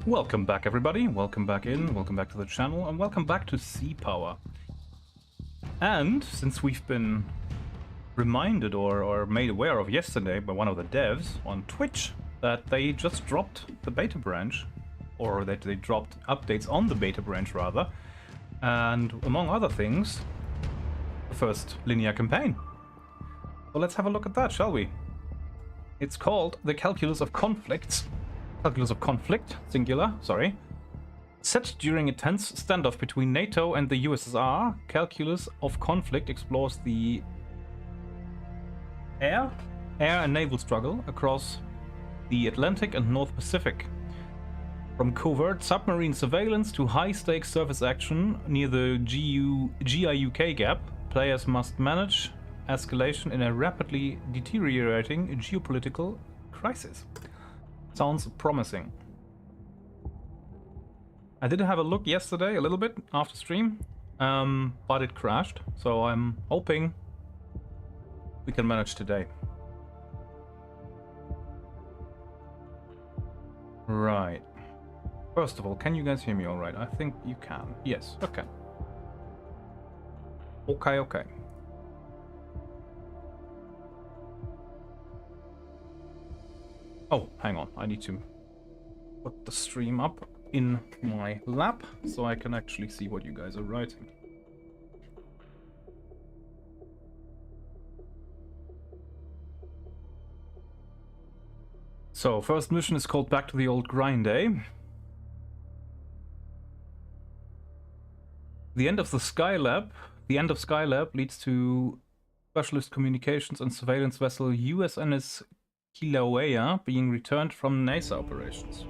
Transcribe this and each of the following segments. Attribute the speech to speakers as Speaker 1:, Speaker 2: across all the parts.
Speaker 1: Welcome back, everybody. Welcome back welcome back to the channel, and welcome back to Sea Power. And since we've been reminded or made aware of yesterday by one of the devs on Twitch that they just dropped the beta branch, or that they dropped updates on the beta branch rather, and among other things, the first linear campaign. So let's have a look at that, shall we? It's called The Calculus of Conflicts. Calculus of Conflict, singular, sorry. Set during a tense standoff between NATO and the USSR, Calculus of Conflict explores the air and naval struggle across the Atlantic and North Pacific. From covert submarine surveillance to high-stakes surface action near the GIUK gap, players must manage escalation in a rapidly deteriorating geopolitical crisis. Sounds promising. I did have a look yesterday, a little bit, after stream, but it crashed, so I'm hoping we can manage today. Right. First of all, can you guys hear me all right? I think you can. Yes, okay. Okay. Oh, hang on. I need to put the stream up in my lap so I can actually see what you guys are writing. So, first mission is called Back to the Old Grind, eh? The end of Skylab leads to Specialist Communications and Surveillance Vessel USNS Kilauea being returned from NASA operations.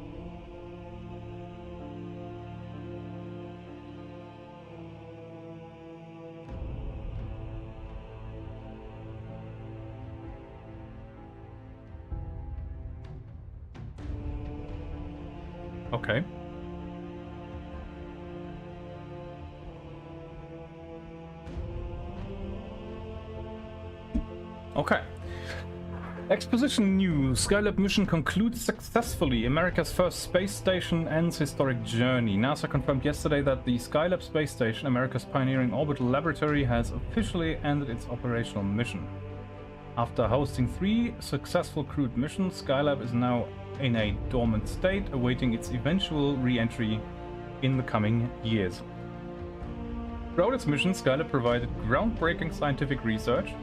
Speaker 1: Okay. Okay. Exposition news. Skylab mission concludes successfully. America's first space station ends historic journey. NASA confirmed yesterday that the Skylab space station, America's pioneering orbital laboratory, has officially ended its operational mission. After hosting 3 successful crewed missions, Skylab is now in a dormant state, awaiting its eventual re-entry in the coming years. Throughout its mission, Skylab provided groundbreaking scientific research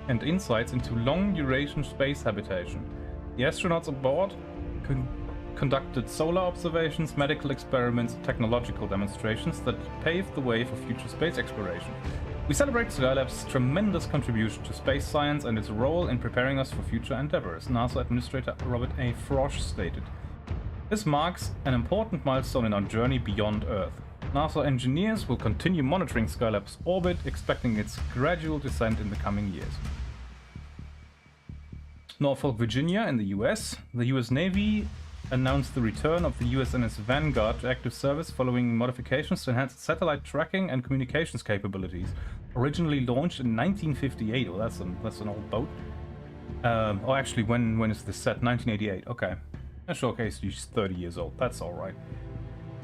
Speaker 1: and insights into long-duration space habitation. The astronauts aboard conducted solar observations, medical experiments, and technological demonstrations that paved the way for future space exploration. We celebrate Skylab's tremendous contribution to space science and its role in preparing us for future endeavors, NASA Administrator Robert A. Frosch stated. This marks an important milestone in our journey beyond Earth. NASA engineers will continue monitoring Skylab's orbit, expecting its gradual descent in the coming years. Norfolk, Virginia in the US. The US Navy announced the return of the USNS Vanguard to active service following modifications to enhance satellite tracking and communications capabilities. Originally launched in 1958. Oh, that's an old boat. Oh, actually, when is this set? 1988. Okay. That showcase she's 30 years old. That's alright.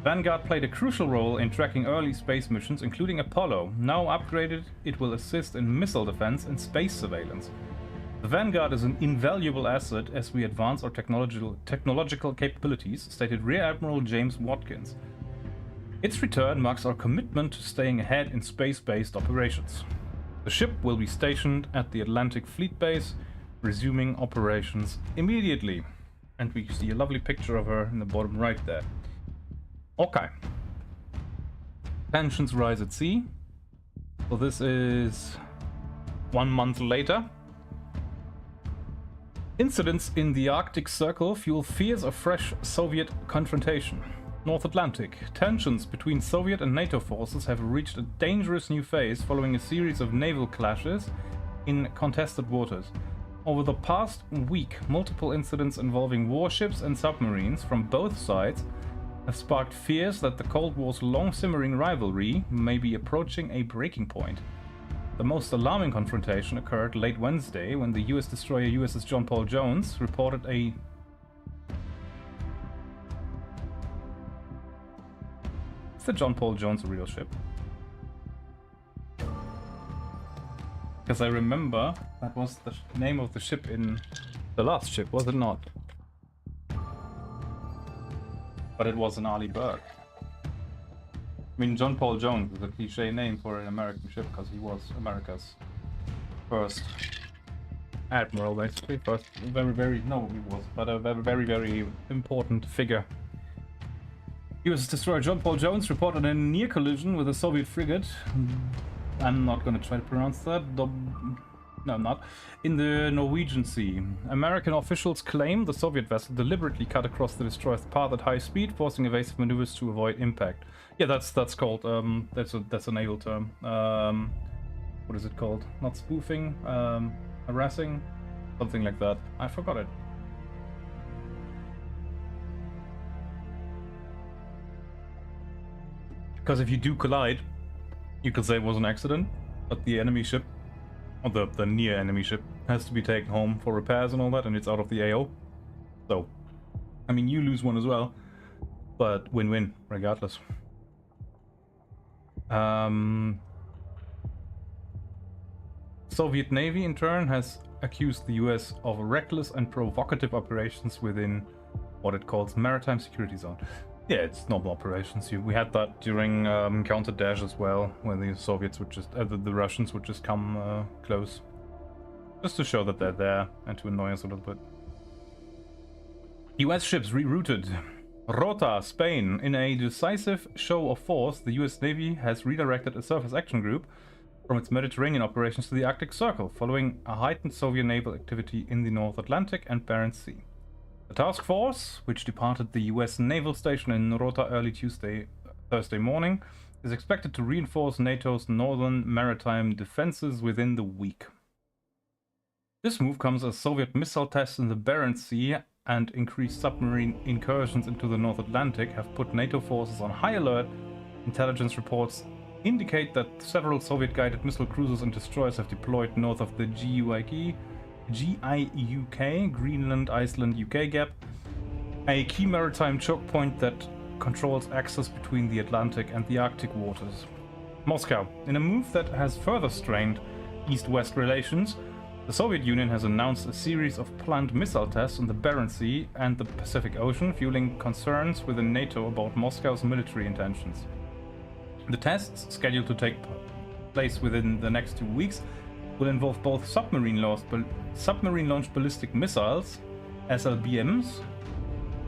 Speaker 1: Vanguard played a crucial role in tracking early space missions, including Apollo. Now upgraded, it will assist in missile defense and space surveillance. The Vanguard is an invaluable asset as we advance our technological capabilities, stated Rear Admiral James Watkins. Its return marks our commitment to staying ahead in space-based operations. The ship will be stationed at the Atlantic Fleet Base, resuming operations immediately. And we see a lovely picture of her in the bottom right there. Okay. Tensions rise at sea. So this is 1 month later. Incidents in the Arctic Circle fuel fears of fresh Soviet confrontation. North Atlantic. Tensions between Soviet and NATO forces have reached a dangerous new phase following a series of naval clashes in contested waters. Over the past week, multiple incidents involving warships and submarines from both sides have sparked fears that the Cold War's long-simmering rivalry may be approaching a breaking point. The most alarming confrontation occurred late Wednesday when the US destroyer USS John Paul Jones reported a Is the John Paul Jones a real ship? Because I remember that was the name of the ship in the last ship, was it not? But it was an Arleigh Burke. I mean, John Paul Jones is a cliche name for an American ship because he was America's first admiral, basically. First, no, he was, but a very important figure. US destroyer John Paul Jones reported a near collision with a Soviet frigate. I'm not going to try to pronounce that. No, I'm not. In the Norwegian Sea. American officials claim the Soviet vessel deliberately cut across the destroyer's path at high speed, forcing evasive maneuvers to avoid impact. Yeah, that's called that's a naval term. What is it called? Not spoofing, harassing, something like that. I forgot it. Because if you do collide, you could say it was an accident, but the enemy ship, or the near enemy ship, has to be taken home for repairs and all that, and it's out of the AO. So, I mean, you lose one as well, but win-win regardless. Soviet Navy, in turn, has accused the US of reckless and provocative operations within what it calls Maritime Security Zone. Yeah, it's normal operations. We had that during Counter Dash as well, where the Soviets would just, the Russians would just come close, just to show that they're there and to annoy us a little bit. US ships rerouted. Rota, Spain. In a decisive show of force, the US Navy has redirected a surface action group from its Mediterranean operations to the Arctic Circle, following a heightened Soviet naval activity in the North Atlantic and Barents Sea. The task force, which departed the US naval station in Rota early Thursday morning, is expected to reinforce NATO's northern maritime defenses within the week. This move comes as Soviet missile tests in the Barents Sea and increased submarine incursions into the North Atlantic have put NATO forces on high alert. Intelligence reports indicate that several Soviet-guided missile cruisers and destroyers have deployed north of the GIUK, Greenland, Iceland, UK gap, a key maritime choke point that controls access between the Atlantic and the Arctic waters. Moscow. In a move that has further strained East-West relations, the Soviet Union has announced a series of planned missile tests in the Barents Sea and the Pacific Ocean, fueling concerns within NATO about Moscow's military intentions. The tests, scheduled to take place within the next 2 weeks, will involve both submarine-launched ballistic missiles, SLBMs,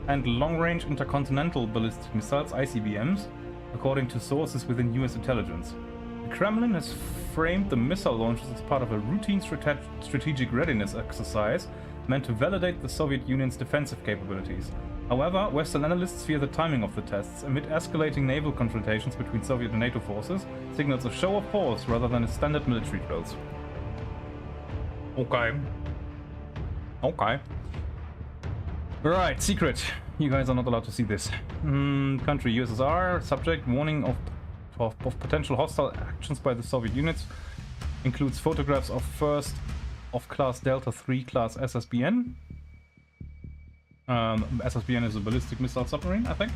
Speaker 1: and long-range intercontinental ballistic missiles, ICBMs, according to sources within US intelligence. The Kremlin has framed the missile launches as part of a routine strategic readiness exercise meant to validate the Soviet Union's defensive capabilities. However, Western analysts fear the timing of the tests. Amid escalating naval confrontations between Soviet and NATO forces, signals a show of force rather than a standard military drills. Okay. Right, secret. You guys are not allowed to see this. Country USSR. Subject: warning of potential hostile actions by the Soviet units. Includes photographs of first of class Delta III class SSBN. SSBN is a ballistic missile submarine, I think.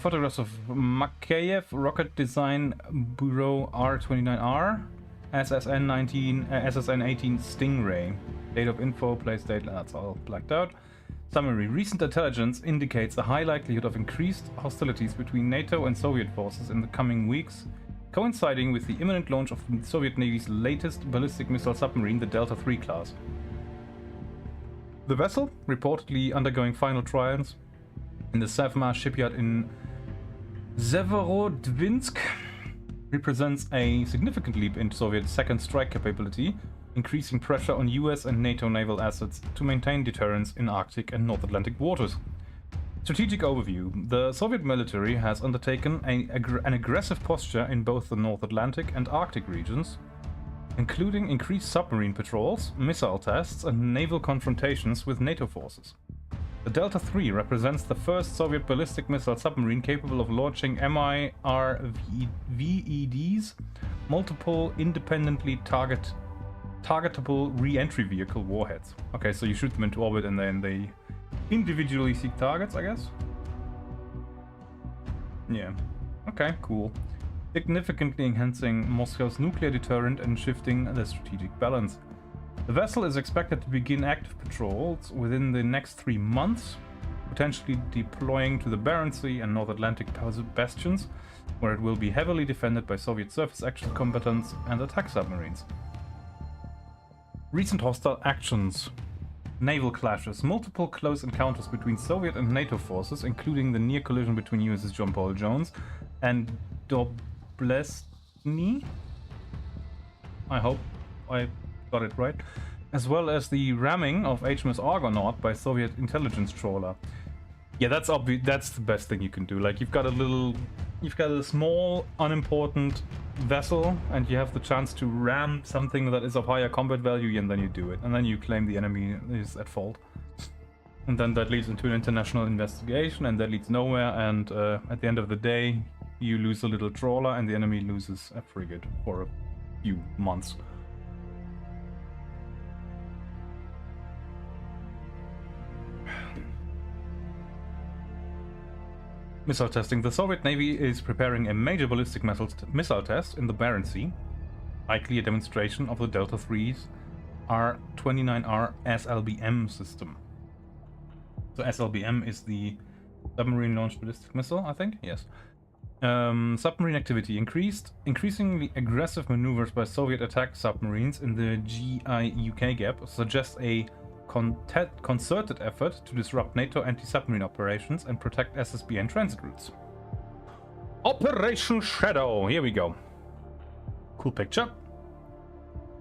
Speaker 1: Photographs of Makeyev Rocket Design Bureau R29R. SSN 18 Stingray. Date of info, place date, that's all blacked out. Summary: recent intelligence indicates a high likelihood of increased hostilities between NATO and Soviet forces in the coming weeks, coinciding with the imminent launch of the Soviet Navy's latest ballistic missile submarine, the Delta III class. The vessel, reportedly undergoing final trials in the Savma shipyard in Severodvinsk, represents a significant leap in Soviet second strike capability, increasing pressure on US and NATO naval assets to maintain deterrence in Arctic and North Atlantic waters. Strategic overview: the Soviet military has undertaken an aggressive posture in both the North Atlantic and Arctic regions, including increased submarine patrols, missile tests, and naval confrontations with NATO forces. The Delta III represents the first Soviet ballistic missile submarine capable of launching MIR-VEDs, multiple independently targetable re-entry vehicle warheads. Okay, so you shoot them into orbit and then they individually seek targets, I guess. Yeah. Okay, cool. Significantly enhancing Moscow's nuclear deterrent and shifting the strategic balance. The vessel is expected to begin active patrols within the next 3 months, potentially deploying to the Barents Sea and North Atlantic bastions, where it will be heavily defended by Soviet surface action combatants and attack submarines. Recent hostile actions. Naval clashes. Multiple close encounters between Soviet and NATO forces, including the near collision between USS John Paul Jones and Doblesny. I hope I got it right. As well as the ramming of HMS Argonaut by Soviet intelligence trawler. Yeah, that's obvious. That's the best thing you can do. Like, you've got a small, unimportant vessel, and you have the chance to ram something that is of higher combat value, and then you do it. And then you claim the enemy is at fault. And then that leads into an international investigation, and that leads nowhere, and at the end of the day, you lose a little trawler, and the enemy loses a frigate for a few months. Missile testing. The Soviet Navy is preparing a major ballistic missile test in the Barents Sea. Likely a demonstration of the Delta III's R-29R SLBM system. So SLBM is the submarine launched ballistic missile, I think? Yes. Submarine activity increased. Increasingly aggressive maneuvers by Soviet attack submarines in the GI-UK gap suggest a concerted effort to disrupt NATO anti-submarine operations and protect SSBN transit routes. Operation Shadow! Here we go. Cool picture.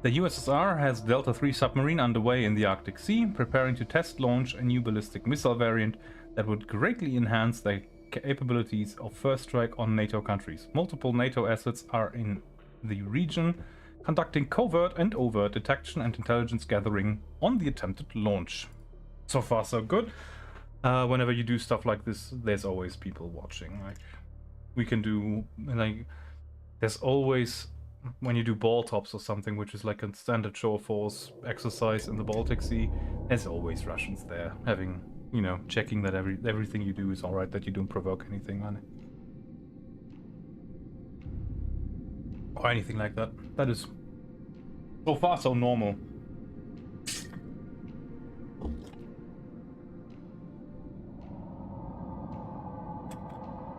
Speaker 1: The USSR has Delta III submarine underway in the Arctic Sea, preparing to test launch a new ballistic missile variant that would greatly enhance the capabilities of first strike on NATO countries. Multiple NATO assets are in the region, conducting covert and overt detection and intelligence gathering on the attempted launch. So far, so good. Whenever you do stuff like this, there's always people watching. Like, we can do, like, there's always, when you do ball tops or something, which is like a standard shore force exercise in the Baltic Sea, there's always Russians there, having, you know, checking that everything you do is alright, that you don't provoke anything on it. Or anything like that. That is so far so normal.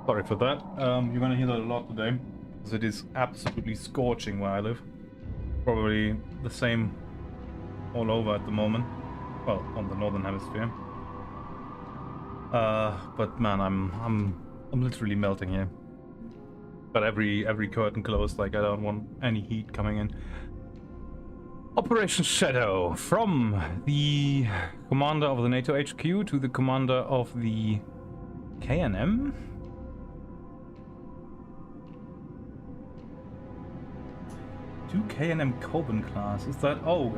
Speaker 1: Sorry for that. You're gonna hear that a lot today, because it is absolutely scorching where I live. Probably the same all over at the moment. Well, on the northern hemisphere. But man, I'm literally melting here. But every curtain closed, like I don't want any heat coming in. Operation Shadow. From the commander of the NATO HQ to the commander of the KNM? To KNM Coben class. Is that... Oh,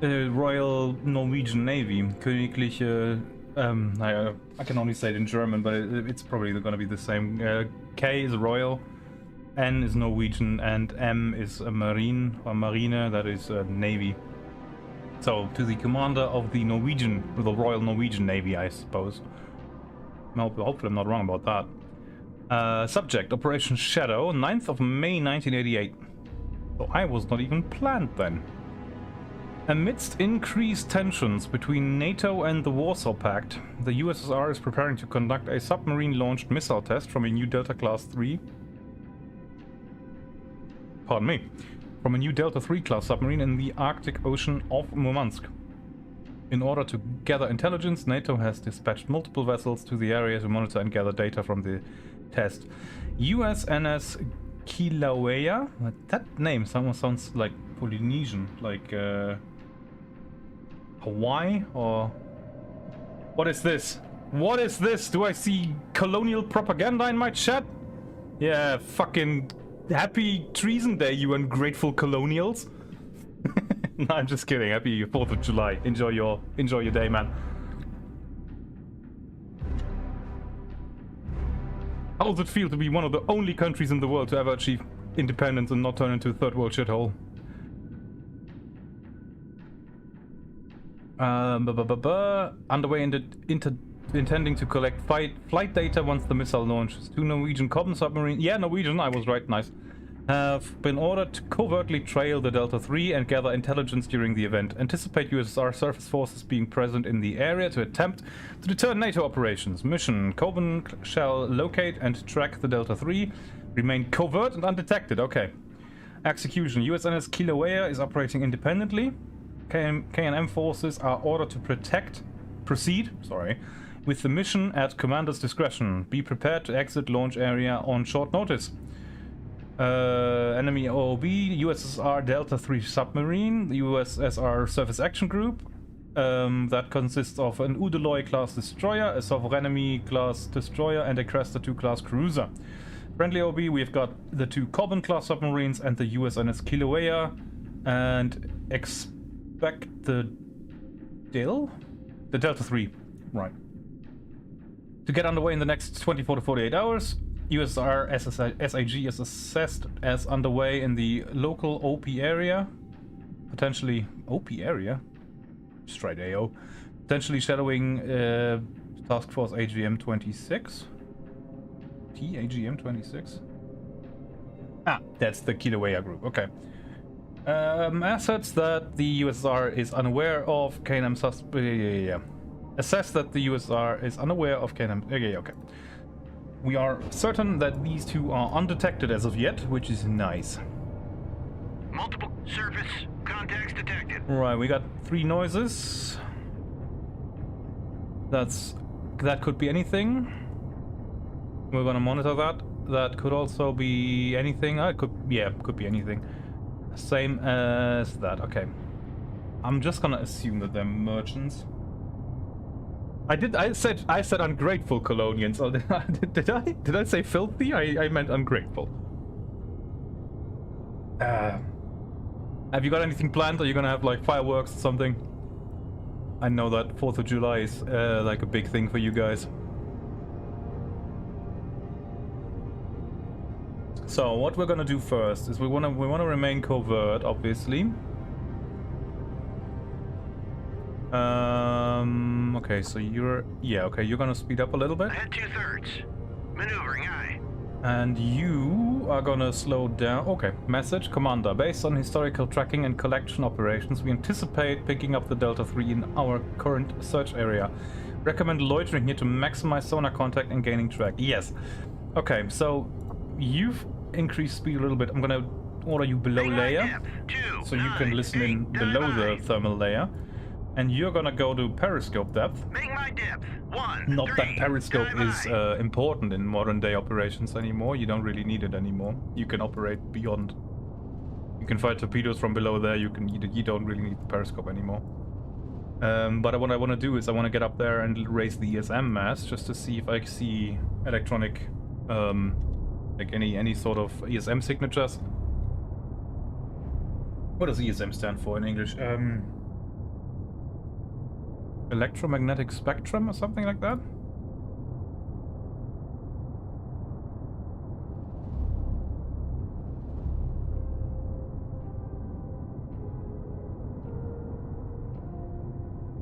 Speaker 1: Royal Norwegian Navy. Königliche... I can only say it in German, but it's probably going to be the same. K is Royal, N is Norwegian, and M is a Marine, or Marine, that is Navy. So, to the commander of the Royal Norwegian Navy, I suppose. Hopefully I'm not wrong about that. Subject, Operation Shadow, 9th of May 1988. So I was not even planned then. Amidst increased tensions between NATO and the Warsaw Pact, the USSR is preparing to conduct a submarine-launched missile test from a new Delta Class 3... Pardon me. From a new Delta III class submarine in the Arctic Ocean off Murmansk. In order to gather intelligence, NATO has dispatched multiple vessels to the area to monitor and gather data from the test. USNS Kilauea? That name sounds like Polynesian, like Hawaii, or... What is this? What is this? Do I see colonial propaganda in my chat? Yeah, fucking happy treason day, you ungrateful colonials. No, I'm just kidding. Happy 4th of July. Enjoy your day, man. How does it feel to be one of the only countries in the world to ever achieve independence and not turn into a third world shithole? Underway in the intending to collect flight data once the missile launches. 2 Norwegian Cobham submarines, yeah, Norwegian, I was right, nice, have been ordered to covertly trail the Delta III and gather intelligence during the event. Anticipate USSR surface forces being present in the area to attempt to deter NATO operations. Mission: Cobham shall locate and track the Delta III. Remain covert and undetected. Okay. Execution: USNS Kilauea is operating independently. K&M forces are ordered to proceed with the mission at commander's discretion. Be prepared to exit launch area on short notice. Enemy OOB, USSR Delta III submarine, the USSR Surface Action Group, that consists of an Udeloy class destroyer, a Sovereignty class destroyer, and a Cresta II class cruiser. Friendly OB, we've got the 2 Cobham class submarines and the USNS Kilauea, and expect the Delta III, right, to get underway in the next 24 to 48 hours. USSR SAG is assessed as underway in the local OP area, potentially OP area, straight AO, potentially shadowing Task Force AGM 26. AGM 26. Ah, that's the Kilauea group. Okay. Assets that the USSR is unaware of. K&M assess that the USSR is unaware of K&M. Okay. We are certain that these 2 are undetected as of yet, which is nice.
Speaker 2: Multiple surface contacts detected.
Speaker 1: Right, we got 3 noises. That could be anything. We're gonna monitor that. That could also be anything. It could be anything. Same as that. Okay. I'm just gonna assume that they're merchants. I said ungrateful colonians. Or did I say filthy? I meant ungrateful. Have you got anything planned? Are you gonna have like fireworks or something? I know that 4th of July is like a big thing for you guys. So what we're gonna do first is we wanna remain covert, obviously. Okay, so you're gonna speed up a little bit.
Speaker 2: Ahead 2/3. Maneuvering aye.
Speaker 1: And you are gonna slow down. Okay, message, Commander. Based on historical tracking and collection operations, we anticipate picking up the Delta III in our current search area. Recommend loitering here to maximize sonar contact and gaining track. Yes. Okay, so you've increased speed a little bit. I'm gonna order you below layer, so you can listen in below the thermal layer. And you're gonna go to periscope depth.
Speaker 2: Make my depth 1.
Speaker 1: Not that periscope is important in modern day operations anymore. You don't really need it anymore. You can operate beyond. You can fire torpedoes from below there. You don't really need the periscope anymore. But what I want to do is I want to get up there and raise the ESM mast just to see if I see electronic, like any sort of ESM signatures. What does ESM stand for in English? Electromagnetic spectrum or something like that?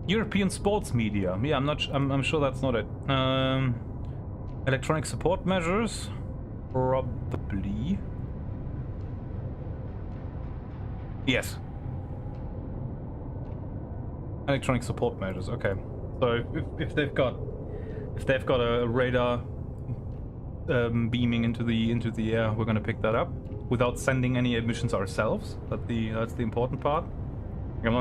Speaker 1: European sports media. Yeah, I'm sure that's not it. Electronic support measures? Probably. Yes. Electronic support measures. Okay. So if they've got a radar beaming into the air, we're gonna pick that up without sending any emissions ourselves. That's the important part. I'm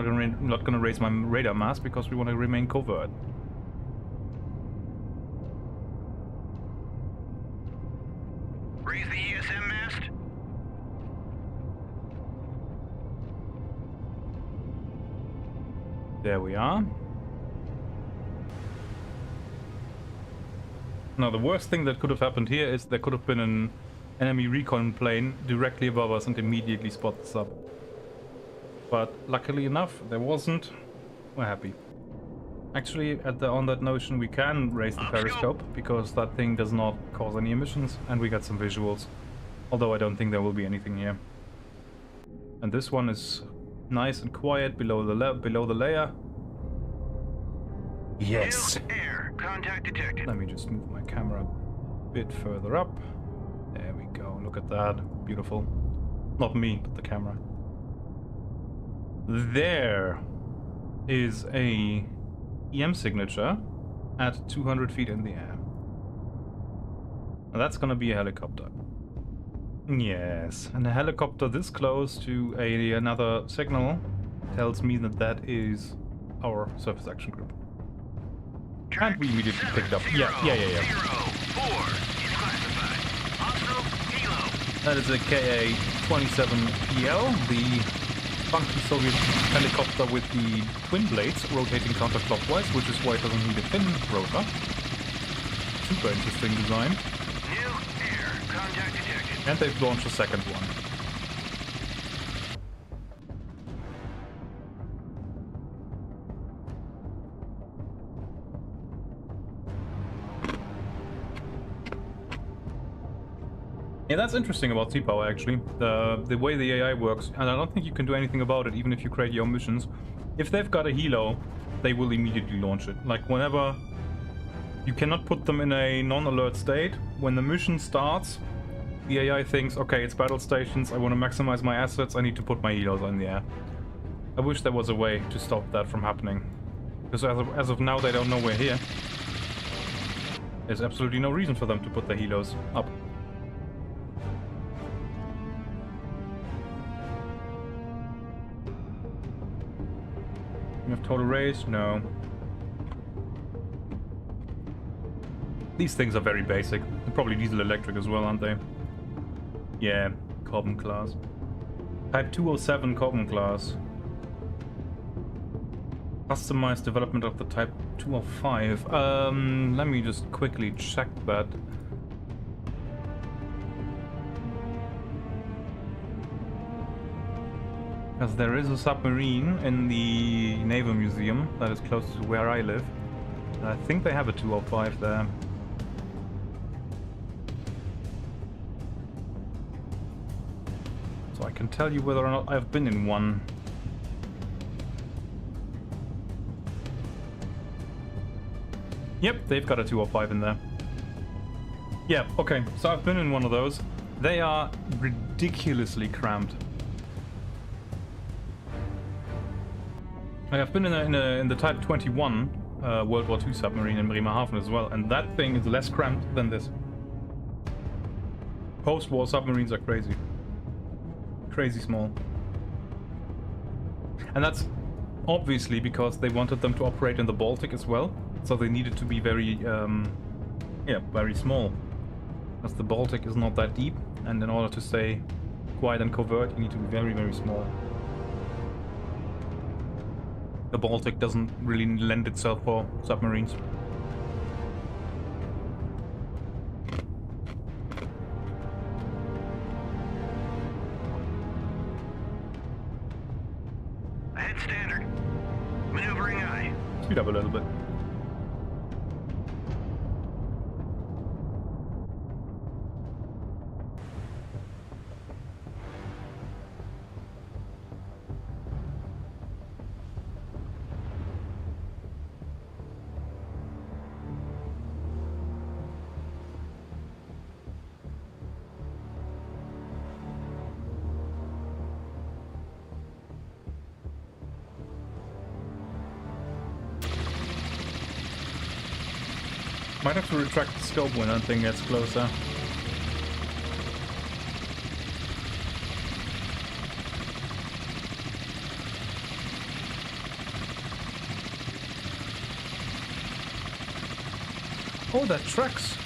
Speaker 1: not gonna raise my radar mast because we want to remain covert.
Speaker 2: Raise the ESM mast.
Speaker 1: There we are. Now the worst thing that could have happened here is there could have been an enemy recon plane directly above us and immediately spot us up. But luckily enough, there wasn't. We're happy. Actually, on that notion, we can raise the periscope because that thing does not cause any emissions, and we got some visuals. Although I don't think there will be anything here. And this one is nice and quiet below the layer. Yes.
Speaker 2: Air. Contact detected.
Speaker 1: Let me just move my camera a bit further up. There we go. Look at that. Beautiful. Not me, but the camera. There is a EM signature at 200 feet in the air. Now that's gonna be a helicopter. Yes, and a helicopter this close to another signal tells me that that is our surface action group. And we immediately picked up. Yeah.
Speaker 2: 04 is classified. Also, Hilo.
Speaker 1: That is a KA-27PL, the funky Soviet helicopter with the twin blades rotating counterclockwise, which is why it doesn't need a fin rotor. Super interesting design.
Speaker 2: New air. Contact detected.
Speaker 1: And they've launched a second one. Yeah, that's interesting about Sea-Power, actually. The way the AI works, and I don't think you can do anything about it, even if you create your own missions. If they've got a helo, they will immediately launch it. Like, whenever... You cannot put them in a non-alert state. When the mission starts, the AI thinks, okay, it's battle stations, I want to maximize my assets, I need to put my helos in the air. I wish there was a way to stop that from happening. Because as of now, they don't know we're here. There's absolutely no reason for them to put their helos up. You have total race? No. These things are very basic. They're probably diesel electric as well, aren't they? Yeah, carbon class. Type 207 carbon class. Customized development of the Type 205. Let me just quickly check that. Because there is a submarine in the Naval Museum that is close to where I live. I think they have a 205 there. So I can tell you whether or not I've been in one. Yep, they've got a 205 in there. Yeah, okay, so I've been in one of those. They are ridiculously cramped. I've been in the Type 21 World War II submarine in Bremerhaven as well, and that thing is less cramped than this. Post-war submarines are crazy. Crazy small. And that's obviously because they wanted them to operate in the Baltic as well, so they needed to be very, very small. Because the Baltic is not that deep, and in order to stay quiet and covert, you need to be very, very small. The Baltic doesn't really lend itself for submarines.
Speaker 2: Ahead standard. Maneuvering eye.
Speaker 1: Speed up a little bit. Might have to retract the scope when that thing gets closer. Oh, that tracks.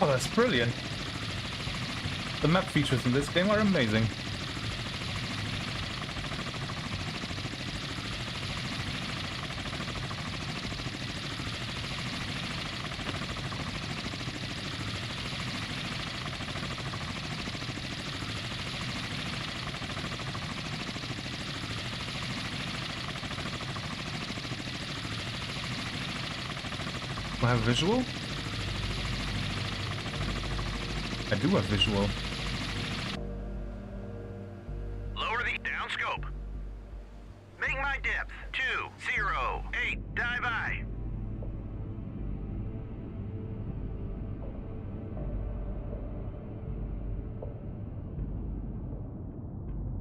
Speaker 1: Oh, that's brilliant. The map features in this game are amazing. Do I have visual? I do have visual.
Speaker 2: Lower the down scope. Make my depth 208. Dive eye.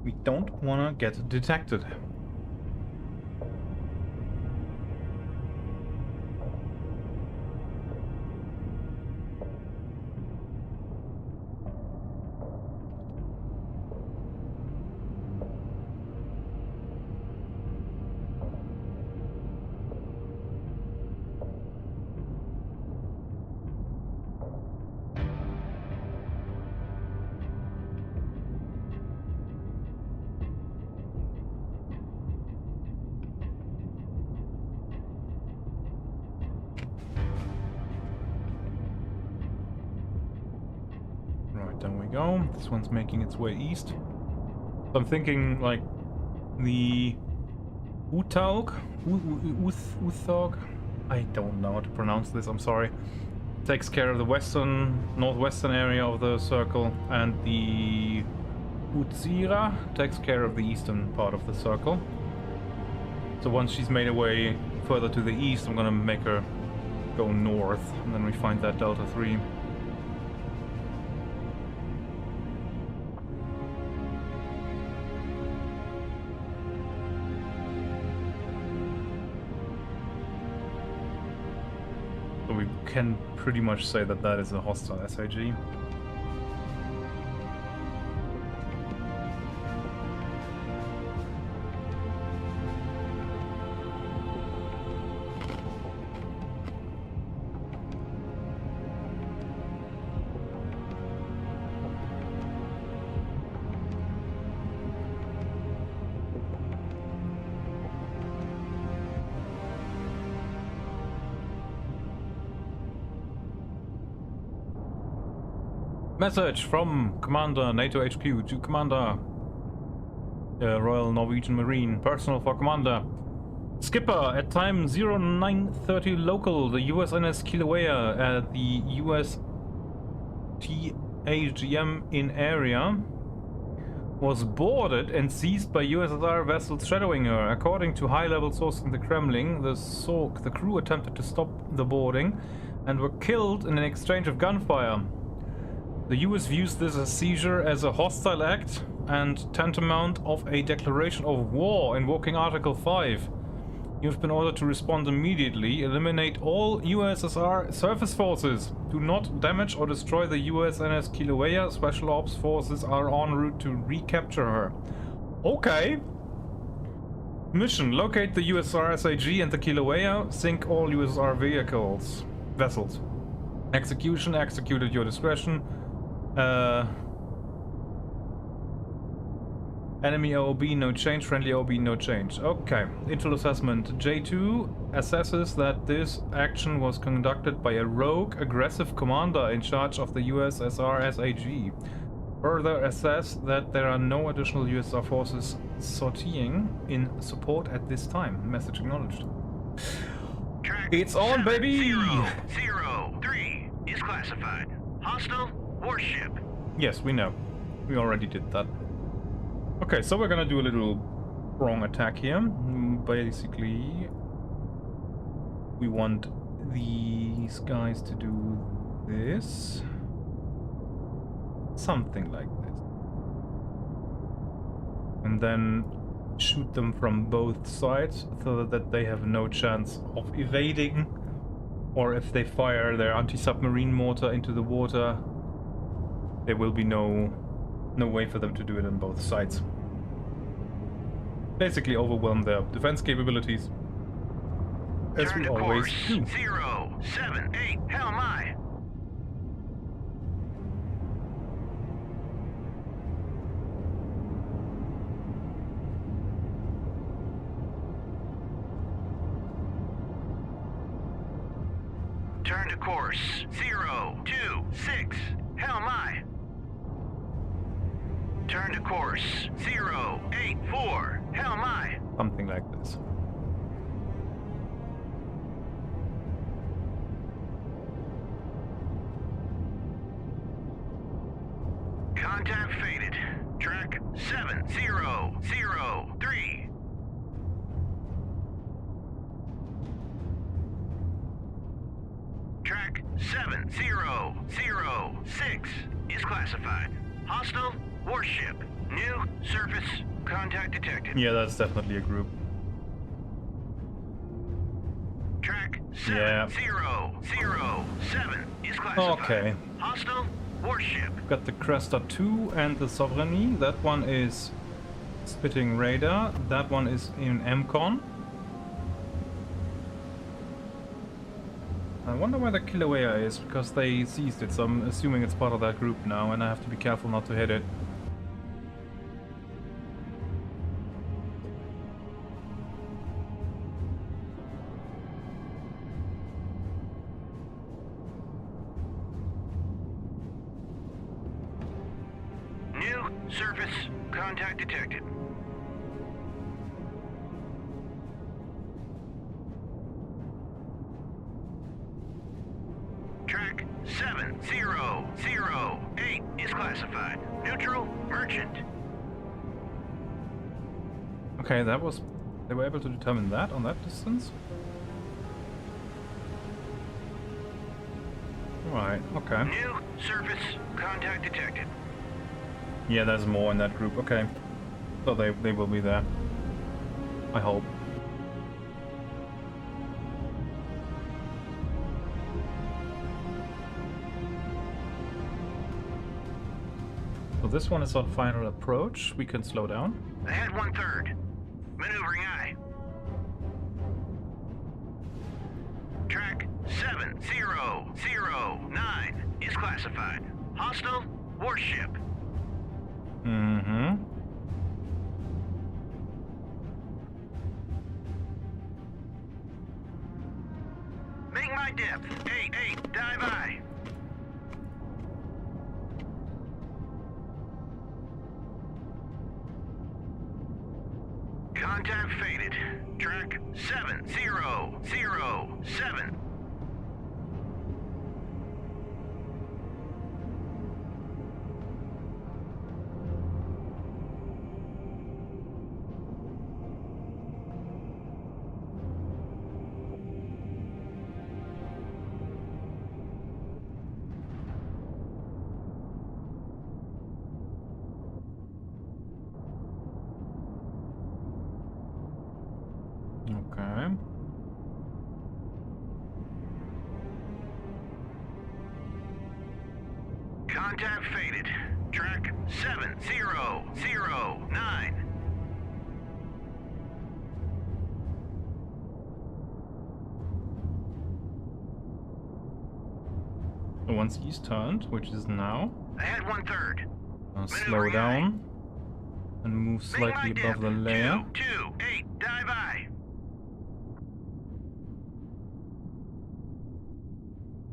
Speaker 1: We don't want to get detected. Right, there we go. This one's making its way east. So I'm thinking like the Utaug, Uthog, I don't know how to pronounce this, I'm sorry, takes care of the northwestern area of the circle, and the Utsira takes care of the eastern part of the circle. So once she's made her way further to the east, I'm gonna make her go north, and then we find that Delta 3. So we can pretty much say that that is a hostile SAG. Message from Commander NATO HQ to Commander Royal Norwegian Marine. Personal for Commander. Skipper, at time 0930 local, the USNS Kilauea at the US TAGM in area was boarded and seized by USSR vessels shadowing her. According to high-level sources in the Kremlin, the crew attempted to stop the boarding and were killed in an exchange of gunfire. The US views this seizure as a hostile act and tantamount of a declaration of war invoking Article 5. You have been ordered to respond immediately. Eliminate all USSR surface forces. Do not damage or destroy the USNS Kilauea. Special Ops forces are en route to recapture her. Okay. Mission: locate the USSR SAG and the Kilauea. Sink all USSR vessels. Execution: execute at your discretion. Enemy OOB, no change. Friendly OOB, no change. Okay. Intel assessment. J2 assesses that this action was conducted by a rogue, aggressive commander in charge of the USSR SAG. Further assess that there are no additional USSR forces sortying in support at this time. Message acknowledged.
Speaker 2: Track
Speaker 1: It's on, baby!
Speaker 2: 703 is classified. Hostile warship.
Speaker 1: Yes, we know. We already did that. Okay, so we're gonna do a little wrong attack here. Basically, we want these guys to do this. Something like this. And then shoot them from both sides so that they have no chance of evading. Or if they fire their anti-submarine mortar into the water, there will be no way for them to do it on both sides. Basically overwhelm their defense capabilities, as we always do.
Speaker 2: 078 Helmi. Turn to course 026 Helmi. Turn to course 084 Helmi.
Speaker 1: Something like this.
Speaker 2: Contact faded. Track 7003. Track 7006 is classified. Hostile warship. New surface contact detected.
Speaker 1: Yeah, that's definitely a group.
Speaker 2: Track
Speaker 1: Yeah.
Speaker 2: 7007 is classified.
Speaker 1: Okay.
Speaker 2: Hostile warship.
Speaker 1: Got the Cresta 2 and the Sovereignty. That one is spitting radar. That one is in MCON. I wonder where the Kilauea is, because they seized it, so I'm assuming it's part of that group now, and I have to be careful not to hit it.
Speaker 2: New surface contact detected. Track 7008 is classified. Neutral merchant.
Speaker 1: Okay, that was... They were able to determine that on that distance? Right, okay.
Speaker 2: New surface contact detected.
Speaker 1: Yeah, there's more in that group, okay. So they will be there. I hope. So this one is on final approach. We can slow down.
Speaker 2: Ahead 1/3. Maneuvering eye. Track 7009 is classified. Hostile warship.
Speaker 1: Mm-hmm.
Speaker 2: Make my depth. 8-8. Dive eye. Contact faded. Track 7007.
Speaker 1: Okay.
Speaker 2: Contact faded. Track 7009.
Speaker 1: So once he's turned, which is now,
Speaker 2: Ahead 1/3.
Speaker 1: I'll slow down and move slightly above the layer.
Speaker 2: 2-8. Dive eye.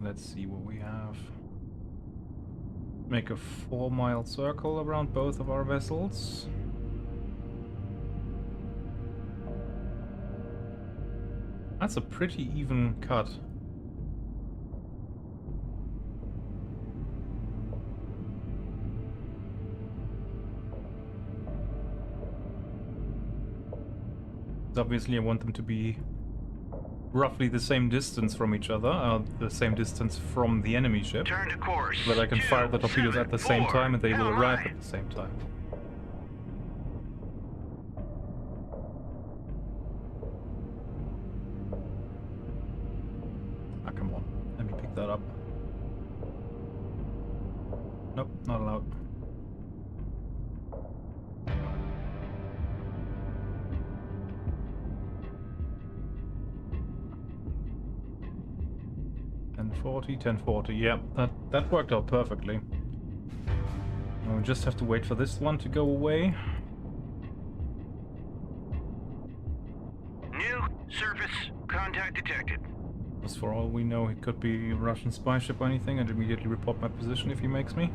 Speaker 1: Let's see what we have. Make a 4-mile circle around both of our vessels. That's a pretty even cut. Obviously I want them to be roughly the same distance from each other, the same distance from the enemy ship,
Speaker 2: Turn to course.
Speaker 1: so that I can fire the torpedoes at the same
Speaker 2: 2-7-4.
Speaker 1: time and they will
Speaker 2: Hell
Speaker 1: arrive
Speaker 2: aye.
Speaker 1: at the same time. Ah, come on. Let me pick that up. Nope, not allowed. $1040, $1040. Yeah, that worked out perfectly. Now we just have to wait for this one to go away.
Speaker 2: New surface contact detected.
Speaker 1: As for all we know, it could be a Russian spy ship or anything, and immediately report my position if he makes me.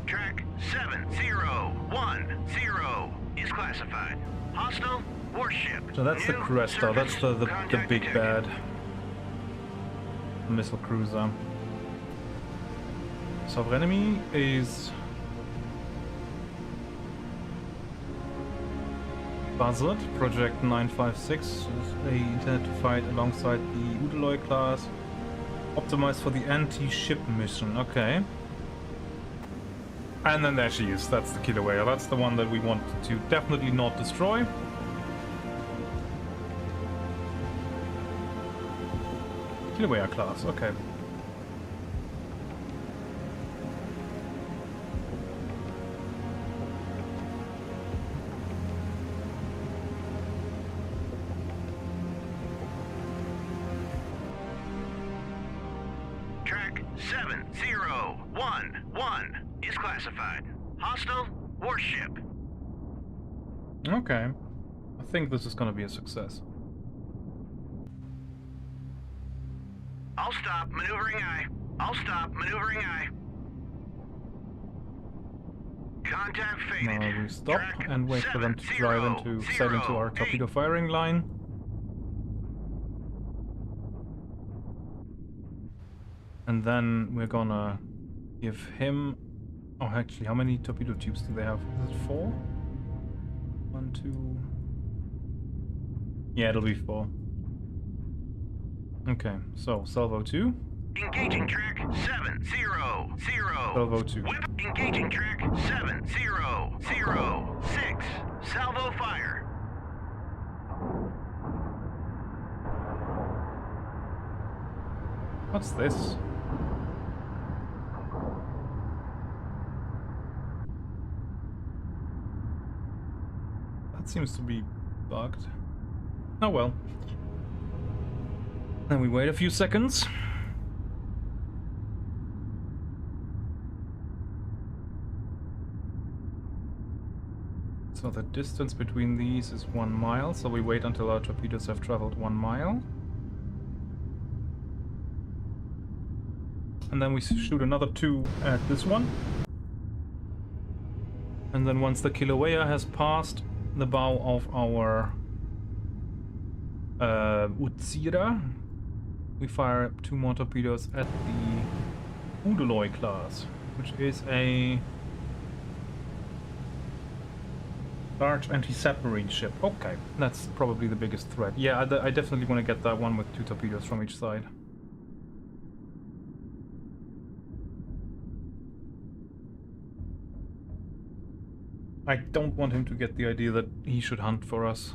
Speaker 2: Track 7010 is classified. Hostile warship.
Speaker 1: So that's the
Speaker 2: New
Speaker 1: Cresta, that's the
Speaker 2: contact
Speaker 1: big
Speaker 2: detected.
Speaker 1: bad missile cruiser. Sovereignty is Buzzard, Project 956. They intended to fight alongside the Udaloy class. Optimized for the anti-ship mission, okay. And then there she is. That's the killer whale. That's the one that we want to definitely not destroy. Killer whale class, okay.
Speaker 2: Track 7011 is classified. Hostile warship.
Speaker 1: Okay. I think this is gonna be a success.
Speaker 2: I'll stop. Maneuvering eye. I'll stop. Maneuvering eye. Contact faded.
Speaker 1: Now we stop
Speaker 2: Track
Speaker 1: and wait for them to drive into, sail into our
Speaker 2: 708.
Speaker 1: torpedo firing line. And then we're gonna give him... Oh, actually, how many torpedo tubes do they have? Is it 4? 1, 2... Yeah, it'll be 4. Okay, so salvo 2.
Speaker 2: Engaging track 700.
Speaker 1: Salvo 2.
Speaker 2: Whip. Engaging track 7006. Salvo fire.
Speaker 1: What's this? That seems to be bugged. Oh well. Then we wait a few seconds. So the distance between these is 1 mile, so we wait until our torpedoes have traveled 1 mile. And then we shoot another 2 at this one. And then once the Kilauea has passed the bow of our Utsira, we fire 2 more torpedoes at the Udaloy class, which is a large anti-submarine ship. Okay, that's probably the biggest threat. Yeah, I definitely want to get that one with 2 torpedoes from each side. I don't want him to get the idea that he should hunt for us.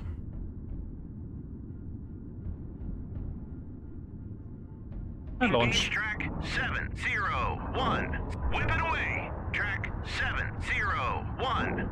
Speaker 1: And launch.
Speaker 2: Track 701. Whip it away. Track 7010.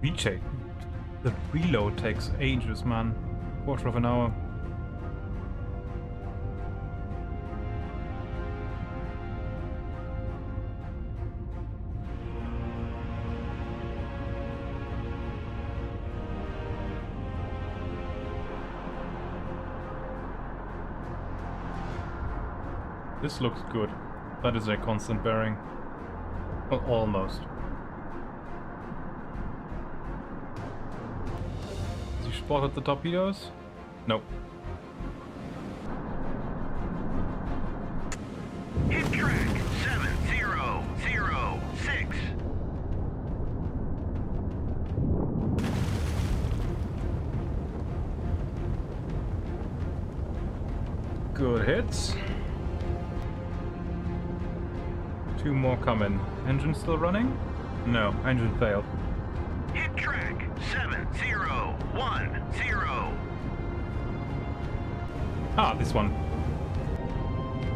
Speaker 1: Retake. The reload takes ages, man. Quarter of an hour. This looks good. That is a constant bearing. Well, almost. Has he spotted the torpedoes? Nope.
Speaker 2: Hit track 7006.
Speaker 1: Good hits. 2 more coming. Engine still running? No, engine failed.
Speaker 2: Hit track 7010.
Speaker 1: Ah, this one.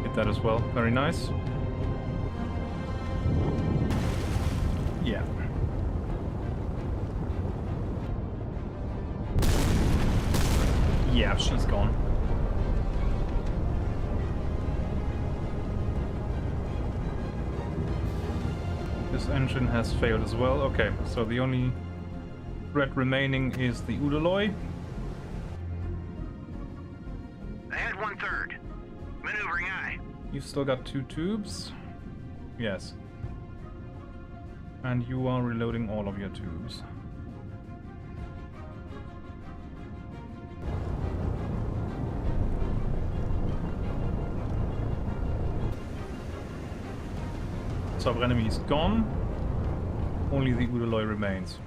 Speaker 1: Hit that as well. Very nice. Yeah. Yeah, she's gone. This engine has failed as well. Okay, so the only threat remaining is the Udaloy.
Speaker 2: Ahead 1/3. Maneuvering aye.
Speaker 1: You've still got 2 tubes. Yes. And you are reloading all of your tubes. Sub enemy is gone. Only the Udaloy remains.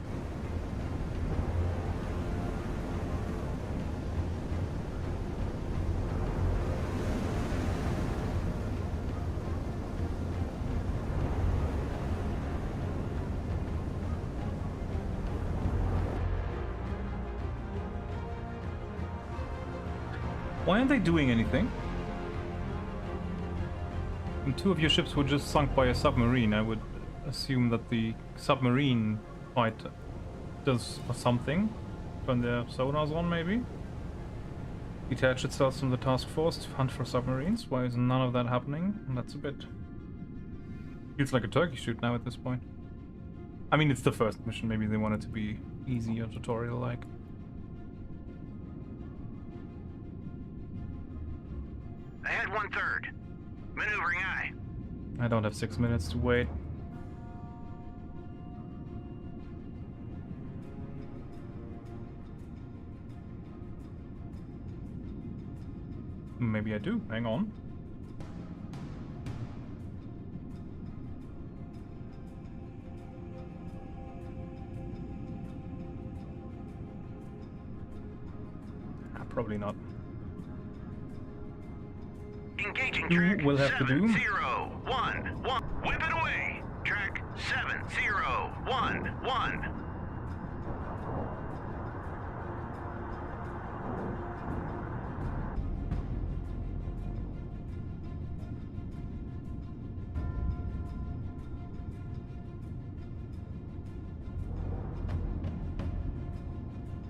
Speaker 1: Why aren't they doing anything? And 2 of your ships were just sunk by a submarine. I would assume that the submarine fight does something. Turn their sonars on, maybe? Detach itself from the task force to hunt for submarines. Why is none of that happening? That's a bit... feels like a turkey shoot now at this point. I mean, it's the first mission. Maybe they want it to be easy or tutorial-like.
Speaker 2: Ahead 1/3. Maneuvering aye.
Speaker 1: I don't have 6 minutes to wait. Maybe I do. Hang on. Probably not.
Speaker 2: Engaging
Speaker 1: You
Speaker 2: track
Speaker 1: will have to do.
Speaker 2: 7011. Whip it away. Track 7011.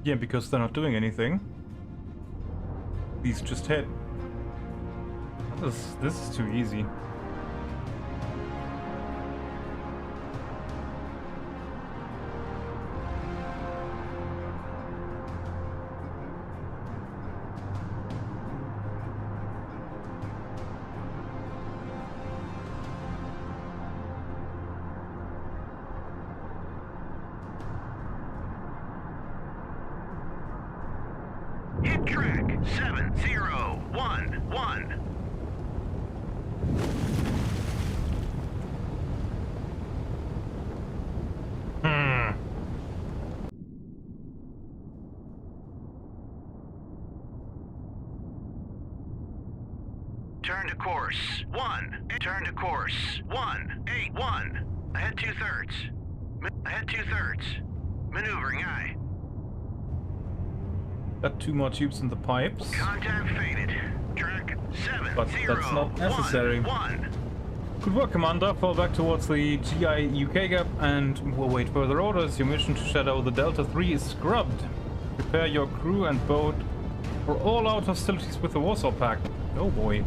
Speaker 1: Yeah, because they're not doing anything. These just hit. This is too easy.
Speaker 2: Hit track 7011. Turn to course 1. Turn to course 181. Ahead 2/3. Ahead 2/3. Maneuvering aye.
Speaker 1: Got 2 more tubes in the pipes.
Speaker 2: Contact faded. Track 7011.
Speaker 1: But that's not necessary. Good work, Commander. Fall back towards the GI-UK gap and we'll wait further orders. Your mission to shadow the Delta 3 is scrubbed. Prepare your crew and boat for all-out hostilities with the Warsaw Pact. Oh boy.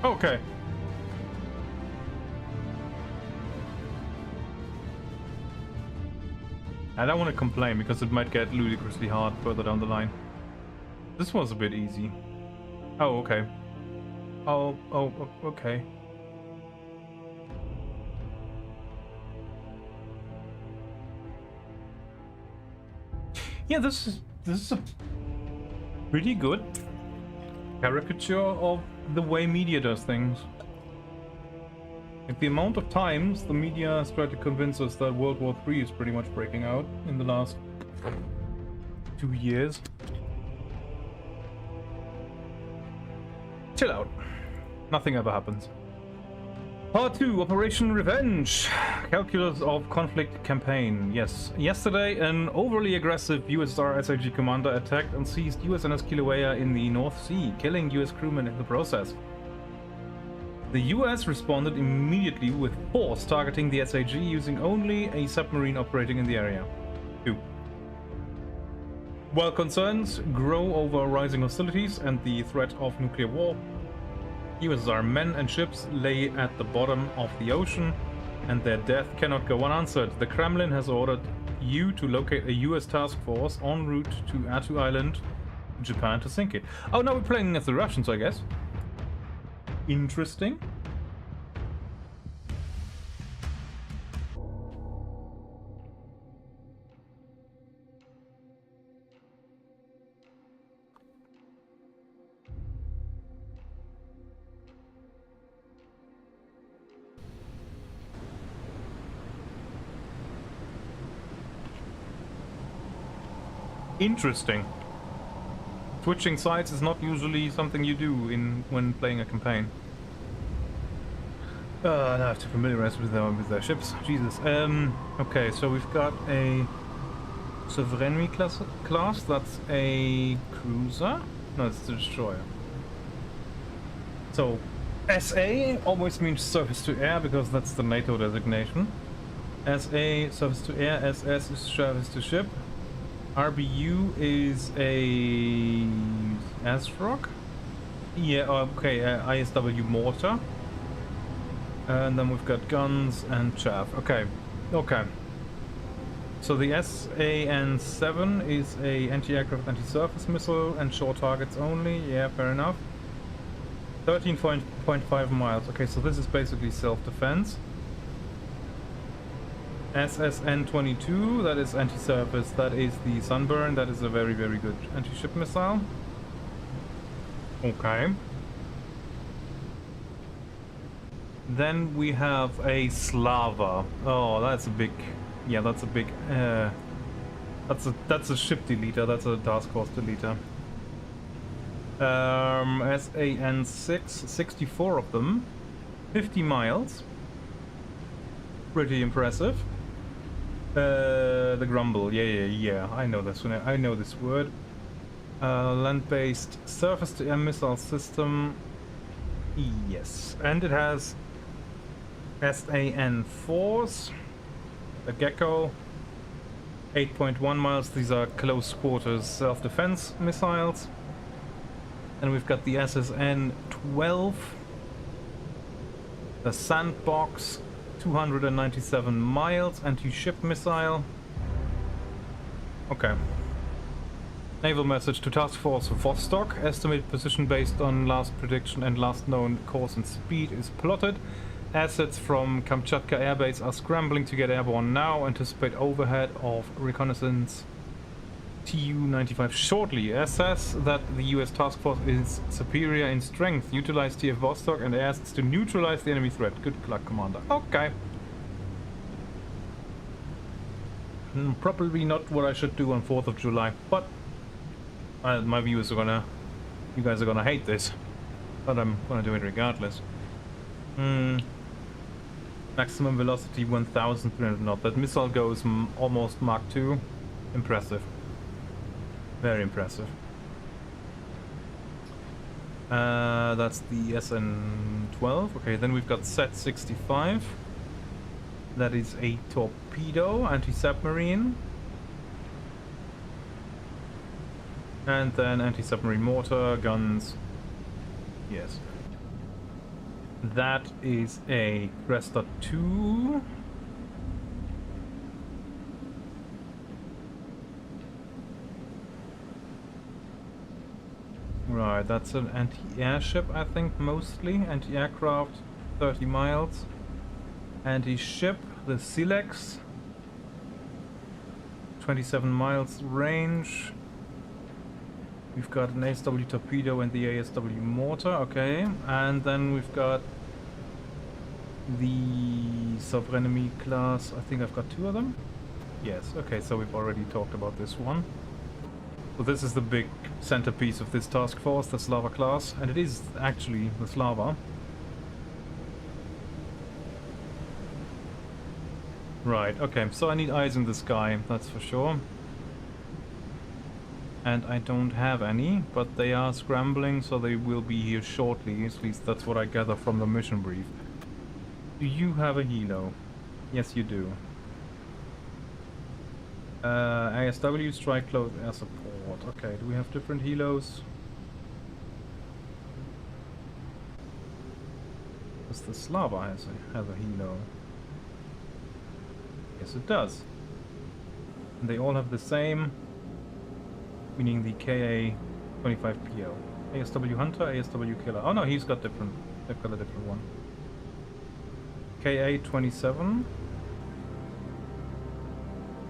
Speaker 1: Okay. I don't want to complain because it might get ludicrously hard further down the line. This was a bit easy. Oh, okay. Oh, okay. Yeah, this is a pretty good caricature of the way media does things. Like the amount of times the media has tried to convince us that World War III is pretty much breaking out in the last 2 years. Chill out. Nothing ever happens. Part 2, Operation Revenge. Calculus of Conflict Campaign. Yes, yesterday an overly aggressive USSR SIG commander attacked and seized USNS Kilauea in the North Sea, killing US crewmen in the process. The US responded immediately with force targeting the SAG using only a submarine operating in the area. 2. While concerns grow over rising hostilities and the threat of nuclear war, USSR men and ships lay at the bottom of the ocean and their death cannot go unanswered. The Kremlin has ordered you to locate a US task force en route to Attu Island, Japan, to sink it. Oh, now we're playing as the Russians, I guess. Interesting. Interesting. Switching sides is not usually something you do when playing a campaign. Now I have to familiarize with their ships. Jesus. Okay, so we've got a Sovereignty class. That's a cruiser. No, it's a destroyer. So SA always means surface to air because that's the NATO designation. SA surface to air. SS is surface to ship. RBU is a ASROC. Yeah, okay, ISW mortar. And then we've got guns and chaff. Okay, okay. So the SAN-7 is a anti-aircraft, anti-surface missile and short targets only. Yeah, fair enough. 13.5 miles. Okay, so this is basically self-defense. SSN-22, that is anti-surface, that is the Sunburn, that is a very, very good anti-ship missile. Okay. Then we have a Slava. Oh, that's a big... Yeah, that's a big... That's a ship deleter, that's a task force deleter. SAN-6, 64 of them. 50 miles. Pretty impressive. The Grumble, yeah, I know this one. I know this word. Land-based surface-to-air missile system. Yes, and it has SAN-4s, a Gecko, 8.1 miles. These are close quarters self-defense missiles. And we've got the SSN-12, the Sandbox. 297 miles, anti-ship missile. Okay. Naval message to Task Force Vostok. Estimated position based on last prediction and last known course and speed is plotted. Assets from Kamchatka Airbase are scrambling to get airborne now. Anticipate overhead of reconnaissance Tu-95 shortly. Assess that the US task force is superior in strength. Utilize TF Vostok and assets to neutralize the enemy threat. Good luck, Commander. Okay. Probably not what I should do on 4th of July, but my viewers are gonna... You guys are gonna hate this. But I'm gonna do it regardless. Maximum velocity 1,300 knots. That missile goes almost Mach 2. Impressive. Very impressive. That's the SN-12. Okay, then we've got Z-65. That is a torpedo, anti-submarine. And then anti-submarine mortar, guns. Yes. That is a Cresta 2. Right, that's an anti-airship, I think, mostly. Anti-aircraft, 30 miles. Anti-ship, the Silex. 27 miles range. We've got an ASW torpedo and the ASW mortar, okay. And then we've got the Sovereignty class. I think I've got 2 of them. Yes, okay, so we've already talked about this one. So this is the big centerpiece of this task force, the Slava class, and it is actually the Slava. Right, okay, so I need eyes in the sky, that's for sure. And I don't have any, but they are scrambling, so they will be here shortly. At least that's what I gather from the mission brief. Do you have a helo? Yes, you do. ASW, strike close air support. Okay, do we have different helos? Does the Slava has a helo? Yes, it does. And they all have the same, meaning the KA-25PL. ASW Hunter, ASW Killer. Oh no, he's got different. They've got a different one. KA-27.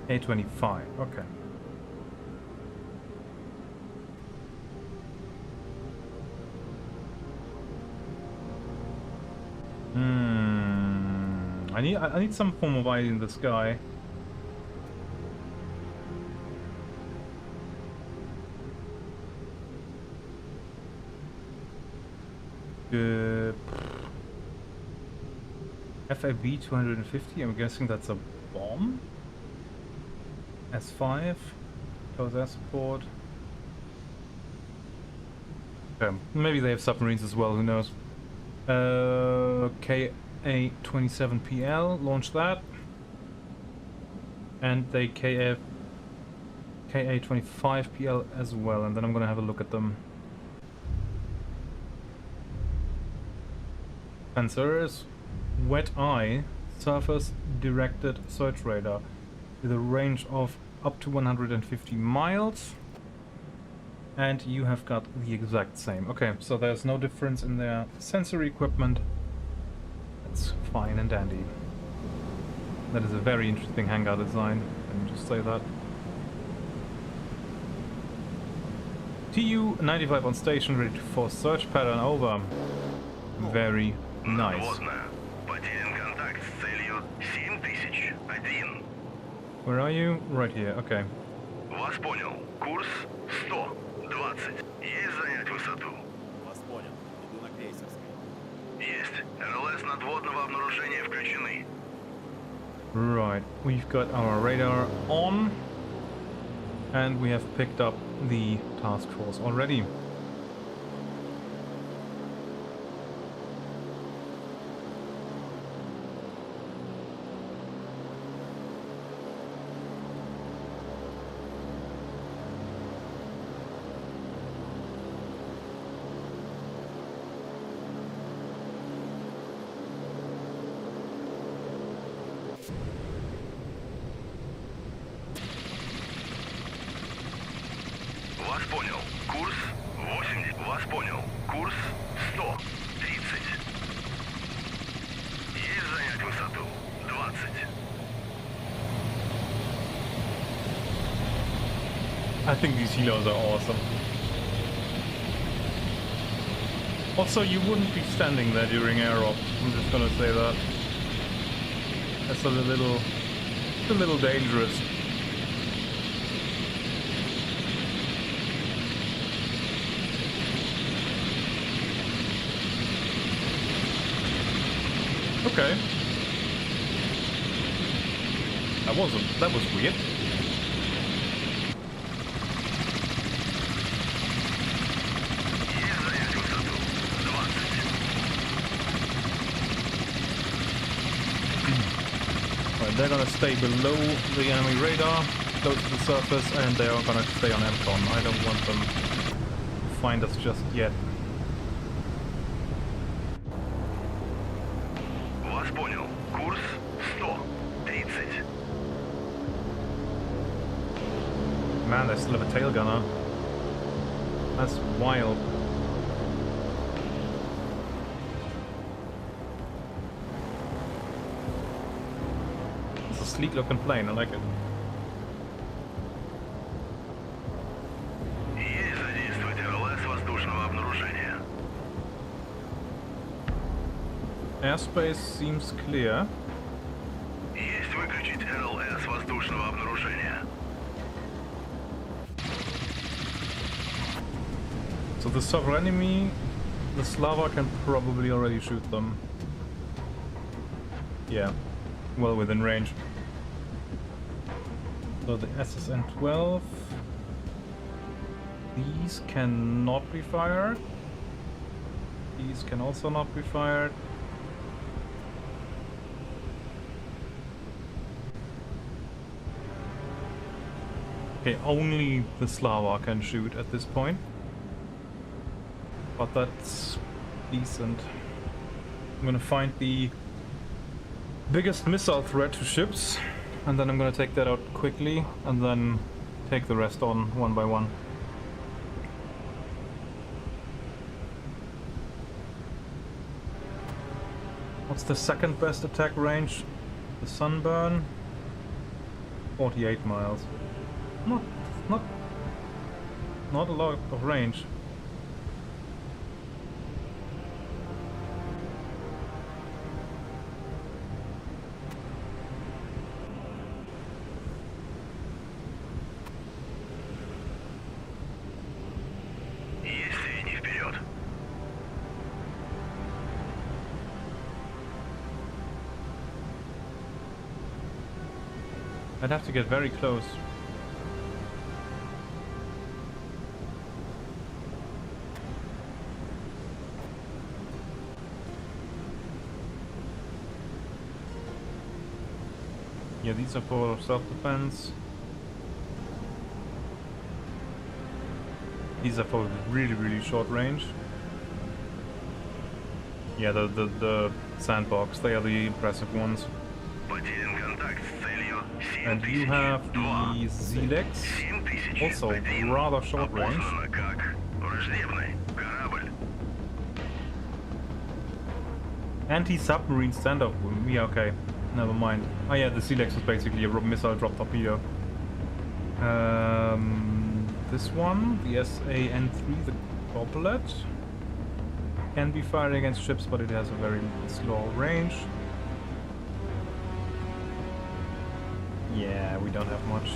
Speaker 1: A-25. Okay. I need some form of eye in the sky. FAB 250. I'm guessing that's a bomb. S5. Close air support. Okay. Maybe they have submarines as well. Who knows? KA-27PL, launch that. And they KA-25PL as well, and then I'm gonna have a look at them. Sensors, wet eye, surface directed search radar with a range of up to 150 miles. And you have got the exact same. Okay, so there's no difference in their sensory equipment. That's fine and dandy. That is a very interesting hangar design. Let me just say that. TU-95 on station, ready for search pattern, over. Very nice. Where are you? Right here, okay.
Speaker 2: Вас понял. Курс 120. Есть занять высоту?
Speaker 3: Вас понял. Иду на крейсерской.
Speaker 2: Есть. РЛС надводного обнаружения включены.
Speaker 1: Right, we've got our radar on. And we have picked up the task force already.
Speaker 2: Вас понял. Курс 80. Вас понял. Курс 130. Есть занять высоту? 20.
Speaker 1: I think these helos are awesome. Also, you wouldn't be standing there during air op. I'm just gonna say that. That's a little dangerous. Okay. That was weird.
Speaker 2: Есть занять высоту? 20.
Speaker 1: Right, they're gonna stay below the enemy radar, close to the surface, and they are gonna stay on MCON. I don't want them to find us just yet.
Speaker 2: Вас понял. Курс 130.
Speaker 1: Man, they still have a tail gunner. That's wild. It's a sleek looking plane, I like it.
Speaker 2: Есть задействовать РЛС воздушного обнаружения.
Speaker 1: Airspace seems clear.
Speaker 2: Есть выключить РЛС воздушного обнаружения.
Speaker 1: So the Sovereignty, the Slava can probably already shoot them. Yeah, well within range. So the SSN-12. These cannot be fired. These can also not be fired. Okay, only the Slava can shoot at this point. But that's decent. I'm gonna find the biggest missile threat to ships, and then I'm gonna take that out quickly, and then take the rest on one by one. What's the second best attack range? The Sunburn? 48 miles. Not a lot of range. I'd have to get very close. Yeah, these are for self-defense. These are for really, really short range. Yeah, the sandbox, they are the impressive ones. And you have the Z-Lex, also rather short range. Anti-submarine standoff boom. Yeah, okay. Never mind. Oh yeah, the Z-Lex is basically a missile drop torpedo. This one, the SAN-3, the Goblet, can be fired against ships, but it has a very slow range. Yeah, we don't have much.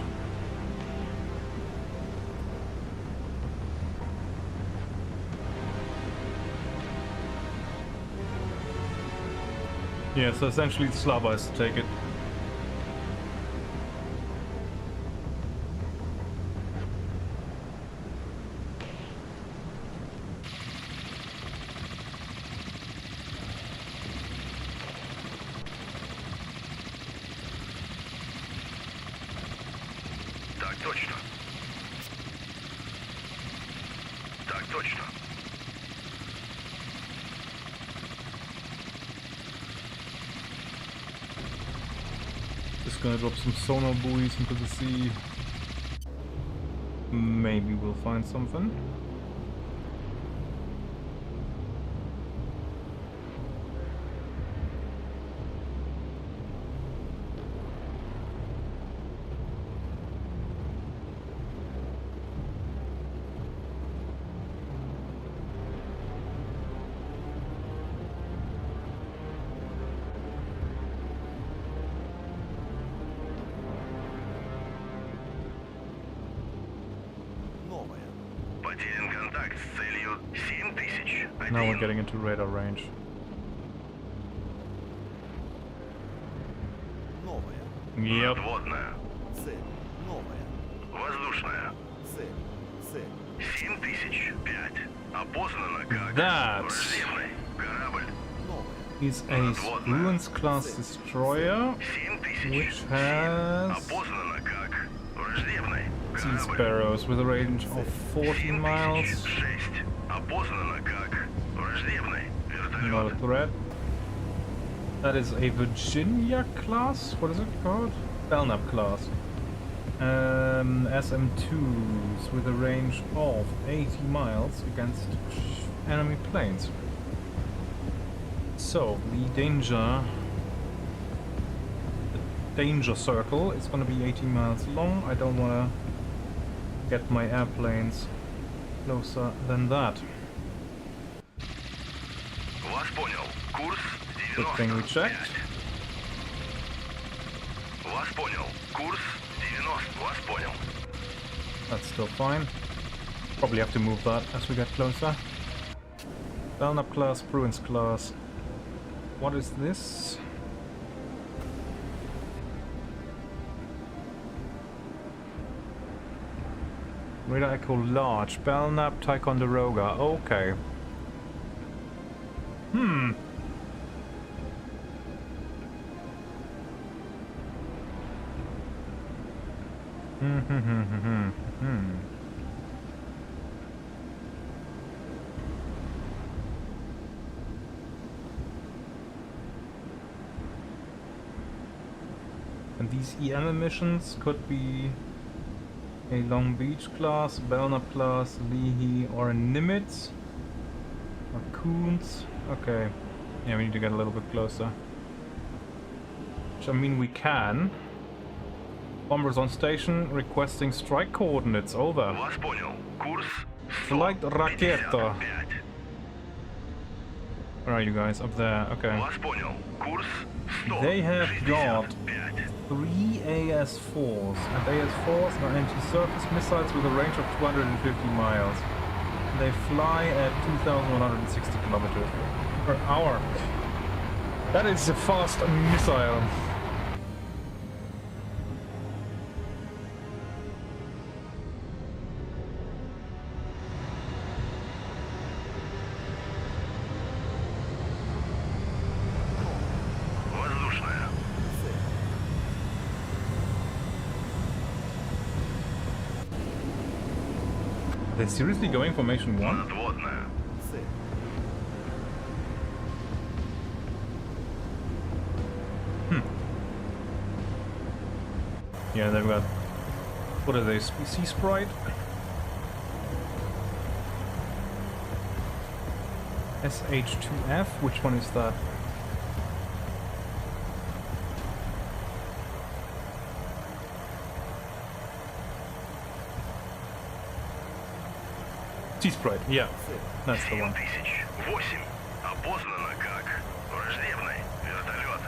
Speaker 1: Yeah, so essentially the Slava is to take it. Just gonna drop some sonar buoys into the sea. Maybe we'll find something. Now we're getting into radar range. Yep.
Speaker 3: Цель. Новая.
Speaker 2: Воздушная.
Speaker 3: Цель. Цель.
Speaker 2: 7005. Опознано как
Speaker 1: That
Speaker 2: враждебный корабль.
Speaker 3: Новая.
Speaker 1: is a Ruins class destroyer,
Speaker 2: 7005.
Speaker 1: which has
Speaker 2: Опознано как враждебный
Speaker 1: sea
Speaker 2: корабль.
Speaker 1: sparrows with a range of 14 miles.
Speaker 2: 7006. Опознано как враждебный
Speaker 1: Not a
Speaker 2: вертолет.
Speaker 1: threat. That is a Virginia class. What is it called? Belknap class. SM2s with a range of 80 miles against enemy planes. So the danger circle is going to be 80 miles long. I don't want to get my airplanes closer than that.
Speaker 2: Вас понял. Курс
Speaker 1: Good thing we checked.
Speaker 2: 95. Вас понял. Курс 90. Вас понял.
Speaker 1: That's still fine. Probably have to move that as we get closer. Belknap class, Bruins class. What is this? Radar Echo Large. Belknap, Ticonderoga. Okay. Hmm. And these EM missions could be a Long Beach class, Belknap class, Leahy, or a Nimitz, or Coons. Okay. Yeah, we need to get a little bit closer. Which, I mean, we can. Bombers on station requesting strike coordinates. Over.
Speaker 2: Вас понял. Курс
Speaker 1: Flight Raketa.
Speaker 2: 155.
Speaker 1: Where are you guys? Up there. Okay.
Speaker 2: Вас понял. Курс
Speaker 1: They have got
Speaker 2: 165.
Speaker 1: 3 AS-4s, and AS-4s are anti-surface missiles with a range of 250 miles. They fly at 2,160 kilometers per hour. That is a fast missile.
Speaker 2: Воздушная.
Speaker 1: They're seriously going formation 1?
Speaker 2: Надводная.
Speaker 3: Цель.
Speaker 1: Yeah, they've got... What are they? Sea Sprite? SH2F? Which one is that? Sea Sprite, yeah. That's the one.
Speaker 2: 7008. Опознано как враждебный вертолет.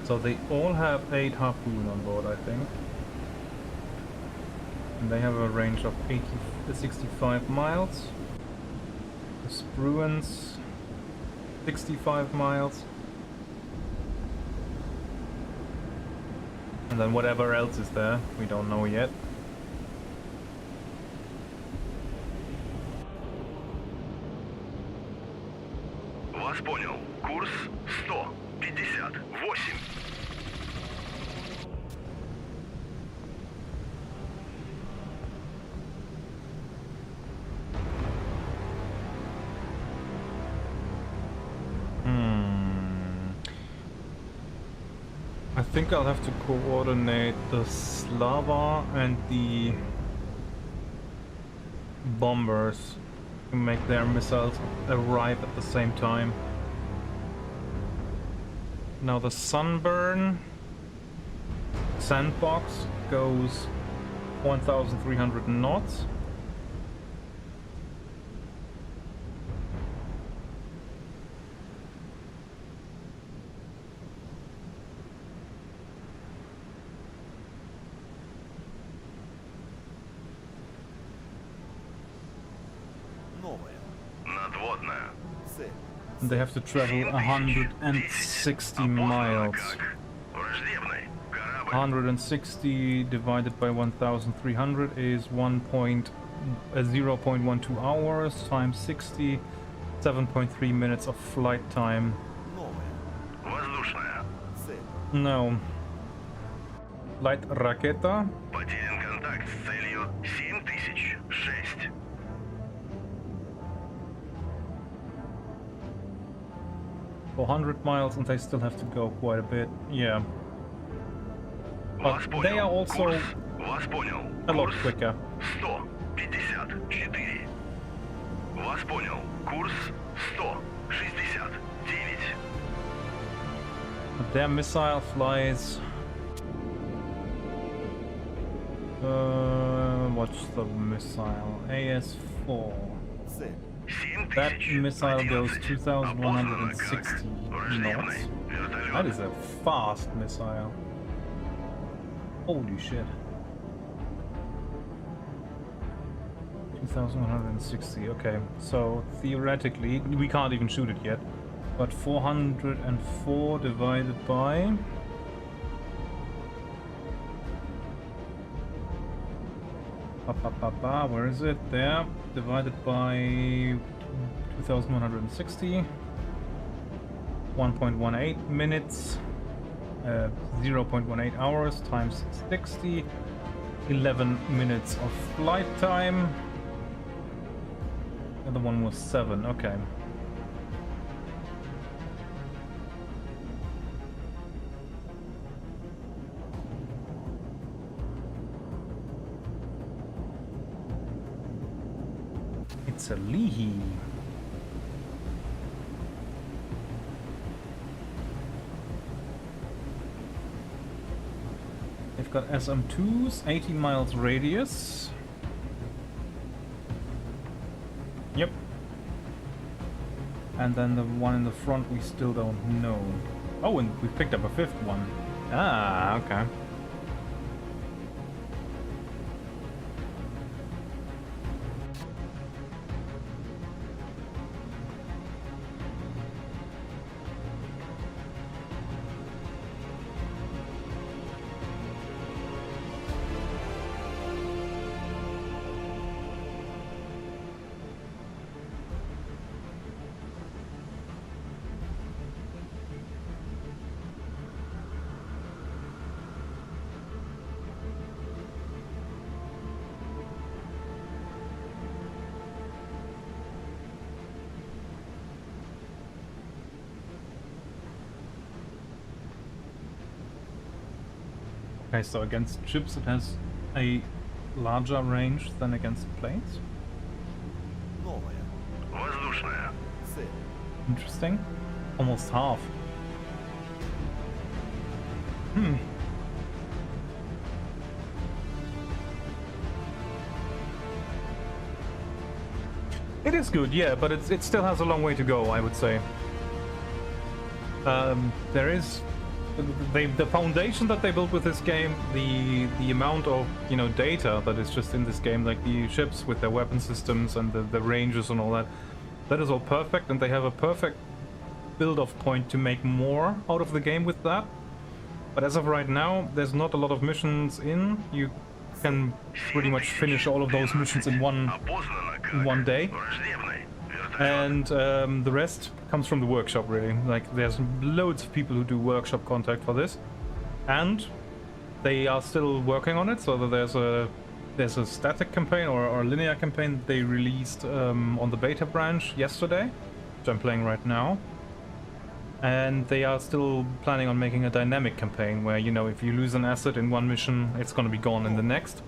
Speaker 1: So they all have 8 Harpoon on board, I think. And they have a range of 65 miles. The Spruans, 65 miles. And then whatever else is there, we don't know yet.
Speaker 2: Вас понял. Курс 158.
Speaker 1: I think I'll have to coordinate the Slava and the bombers to make their missiles arrive at the same time. Now the Sunburn Sandbox goes 1,300 knots.
Speaker 3: Новая.
Speaker 2: Надводная.
Speaker 3: Цель.
Speaker 1: They have to travel 160 miles.
Speaker 2: Враждебный корабль.
Speaker 1: 160 divided by 1,300 is 0.12 hours times 60, 7.3 minutes of flight time.
Speaker 3: Новая.
Speaker 2: Воздушная.
Speaker 3: Цель.
Speaker 1: No. Light Raketa.
Speaker 2: Потерян контакт с целью 7006.
Speaker 1: 400 miles and they still have to go quite a bit. Yeah.
Speaker 2: Вас
Speaker 1: But
Speaker 2: понял.
Speaker 1: they are also
Speaker 2: Курс. Вас понял.
Speaker 1: a lot
Speaker 2: Курс
Speaker 1: quicker.
Speaker 2: 154. Вас понял. Курс 169.
Speaker 1: But their missile flies... what's the missile? AS-4.
Speaker 3: Цель.
Speaker 1: That
Speaker 2: 7011.
Speaker 1: missile goes
Speaker 2: Опознано как
Speaker 1: 2,160 knots.
Speaker 2: враждебный
Speaker 1: That
Speaker 2: вертолет.
Speaker 1: is a fast missile. Holy shit. 2,160, okay. So theoretically, we can't even shoot it yet. But 404 divided by... Where is it? There. Divided by 2,160. 1.18 minutes. 0.18 hours times 60. 11 minutes of flight time. The other one was 7, okay. It's a Leahy. They've got SM2s, 80 miles radius. Yep. And then the one in the front we still don't know. Oh, and we picked up a 5th one. Ah, okay. Okay, so against ships it has a larger range than against planes.
Speaker 3: Новая.
Speaker 2: Воздушная.
Speaker 3: Цель.
Speaker 1: Interesting. Almost half. It is good, yeah, but it still has a long way to go, I would say. There is the foundation that they built with this game, the amount of data that is just in this game, like the ships with their weapon systems and the ranges and all that, that is all perfect, and they have a perfect build-off point to make more out of the game with that. But as of right now, there's not a lot of missions in. You can pretty much finish all of those missions in one day. And the rest comes from the workshop, really. Like, there's loads of people who do workshop contact for this, and they are still working on it. So that there's a static campaign or a linear campaign they released on the beta branch yesterday, which I'm playing right now. And they are still planning on making a dynamic campaign where, if you lose an asset in one mission, it's going to be gone in the next.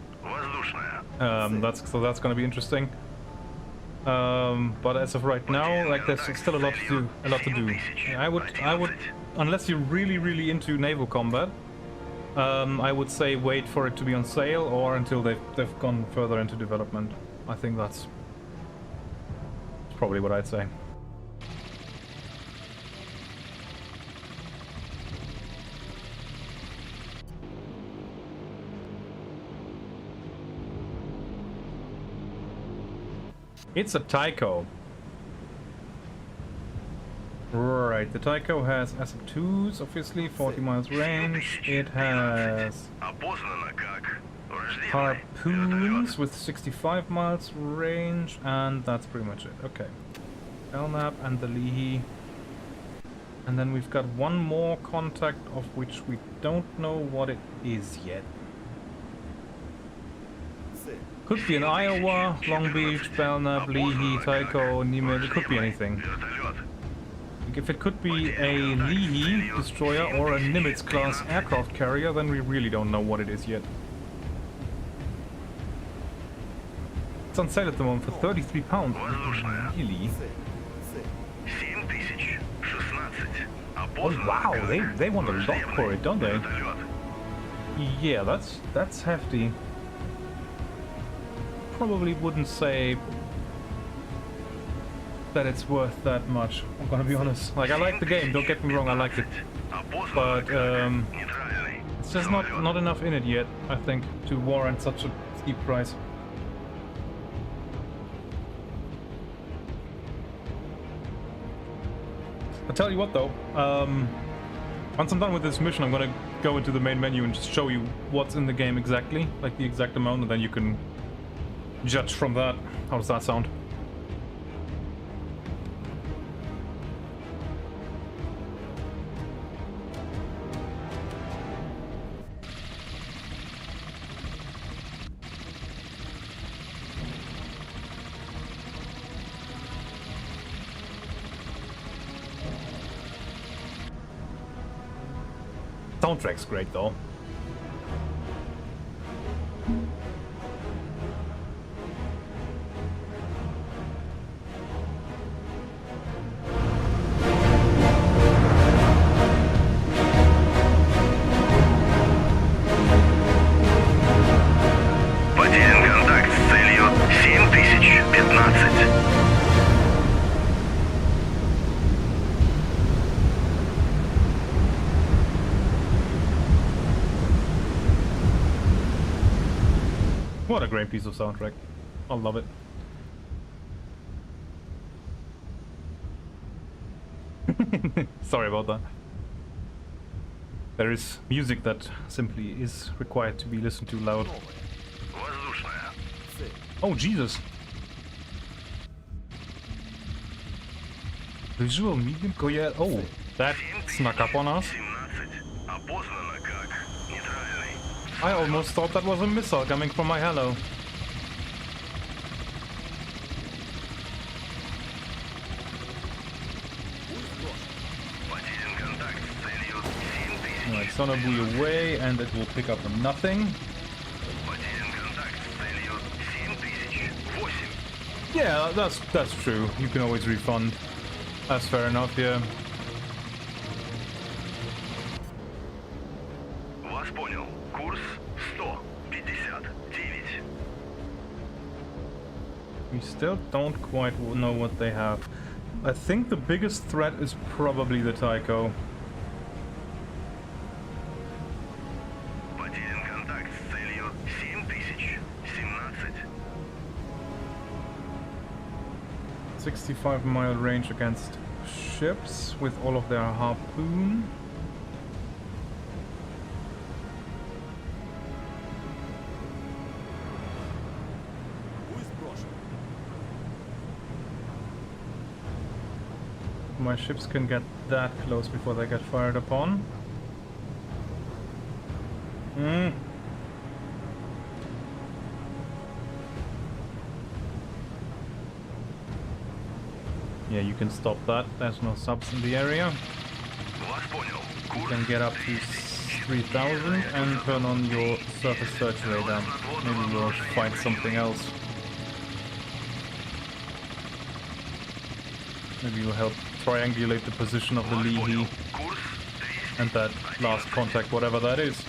Speaker 1: That's going to be interesting. But as of right now, like, there's still a lot to do. I would, unless you're really into naval combat, I would say wait for it to be on sale or until they've gone further into development. I think that's probably what I'd say. It's a Tycho. Right, the Tycho has SM2s, obviously, 40 miles range. It has harpoons with 65 miles range, and that's pretty much it. Okay. Belknap and the Leahy. And then we've got one more contact, of which we don't know what it is yet. Could be an Iowa, Long Beach, Belknap, Leahy, Tycho, Nimitz. It could be anything. If it could be a Leahy destroyer or a Nimitz class aircraft carrier, then we really don't know what it is yet. It's on sale at the moment for £33. Really? Oh wow, they want a lot for it, don't they? Yeah, that's hefty. Probably wouldn't say that it's worth that much, I'm gonna be honest. Like, I like the game, don't get me wrong, I like it. But it's just not enough in it yet, I think, to warrant such a steep price. I'll tell you what though, once I'm done with this mission, I'm gonna go into the main menu and just show you what's in the game exactly, like the exact amount, and then you can judge from that. How does that sound? Soundtrack's great though.
Speaker 2: Потерян контакт с целью 7015.
Speaker 1: What a great piece of soundtrack. I love it. Sorry about that. There is music that simply is required to be listened to loud.
Speaker 2: Воздушная.
Speaker 3: Цель.
Speaker 1: Oh, Jesus. Visual medium? Oh, yeah. Oh, that snuck up on us.
Speaker 2: 17. Опознано как нейтральный.
Speaker 1: I almost thought that was a missile coming from my hello.
Speaker 2: Потерян контакт с целью 7000.
Speaker 1: Alright, sonar buoy away, and it will pick up on nothing.
Speaker 2: Потерян контакт с целью 7008.
Speaker 1: Yeah, that's true. You can always refund. That's fair enough, yeah.
Speaker 2: Вас понял. Курс 159.
Speaker 1: We still don't quite know what they have. I think the biggest threat is probably the Tycho.
Speaker 2: Потерян контакт с целью 7017.
Speaker 1: 65-mile range against ships with all of their harpoon.
Speaker 3: Буй сброшен.
Speaker 1: My ships can get that close before they get fired upon. Hmm. Yeah, you can stop that. There's no subs in the area.
Speaker 2: Вас понял.
Speaker 1: You
Speaker 2: Курс
Speaker 1: can get up to 3000 and turn on your surface search radar. Maybe we'll find something else. Maybe you'll help triangulate the position of the Leahy
Speaker 2: Курс 300.
Speaker 1: and that last contact, whatever that is.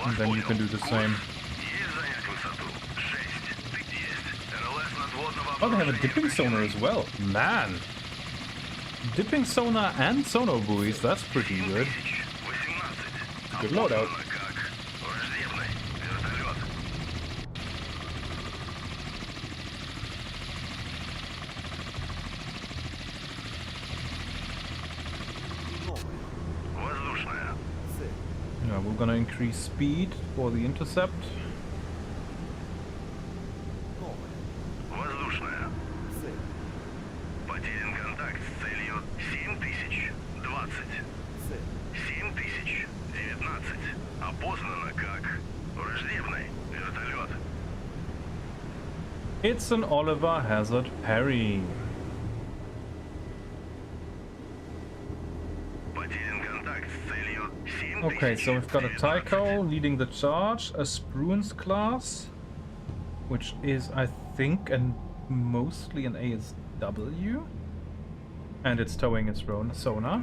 Speaker 1: And then you can do the same.
Speaker 2: Есть занять высоту. 6. Есть. РЛС надводного
Speaker 1: Oh, they have a dipping sonar as well. Man! Dipping sonar and sonar buoys, that's pretty good.
Speaker 2: 18.
Speaker 1: Good loadout.
Speaker 2: Как враждебный вертолет.
Speaker 3: Новая.
Speaker 2: Воздушная.
Speaker 3: Цель.
Speaker 1: Yeah, we're gonna increase speed for the intercept.
Speaker 3: Новая.
Speaker 2: Воздушная.
Speaker 3: Цель.
Speaker 2: Потерян контакт с целью 7020.
Speaker 3: Цель.
Speaker 2: 7019. Опознано как враждебный вертолет.
Speaker 1: It's an Oliver Hazard Perry.
Speaker 2: Потерян контакт с целью 7019.
Speaker 1: Okay, so we've got a Tycho leading the charge, a Spruance class, which is, I think, and mostly an ASW, and it's towing its own sonar.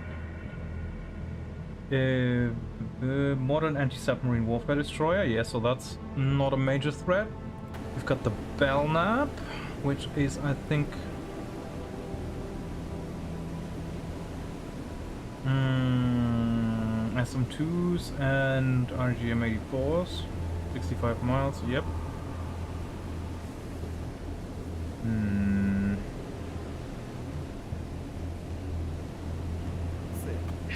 Speaker 1: Modern anti-submarine warfare destroyer, yeah, so that's not a major threat. We've got the Belknap, which is, I think, SM2s and RGM-84s, 65 miles, yep.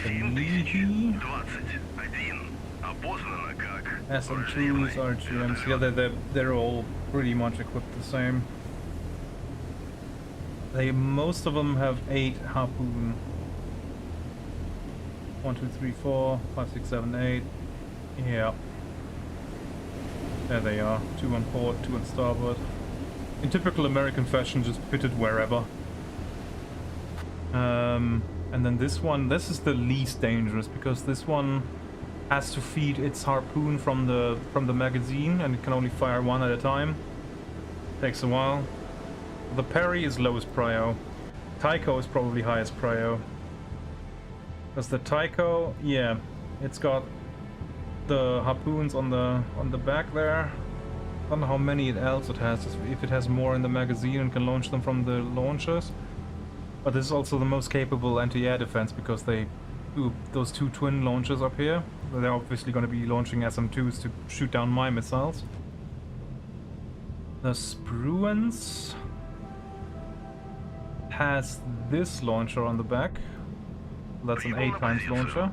Speaker 3: Цель.
Speaker 1: Leahy,
Speaker 2: 21. Опознано как
Speaker 1: SM2s, RGMs. Yeah, they're all pretty much equipped the same. Most of them have 8 harpoon. 1, 2, 3, 4, 5, 6, 7, 8. Yeah. There they are. 2 on port, 2 on starboard. In typical American fashion, just fitted wherever. And then this is the least dangerous because this one has to feed its harpoon from the magazine, and it can only fire one at a time. Takes a while. The Perry is lowest prio. Tycho is probably highest prio. Because the Tycho, yeah, it's got the harpoons on the back there. I don't know how many else it has, if it has more in the magazine and can launch them from the launchers. But this is also the most capable anti-air defense because they do those 2 twin launchers up here. They're obviously going to be launching SM2s to shoot down my missiles. The Spruance has this launcher on the back. That's an 8 times launcher.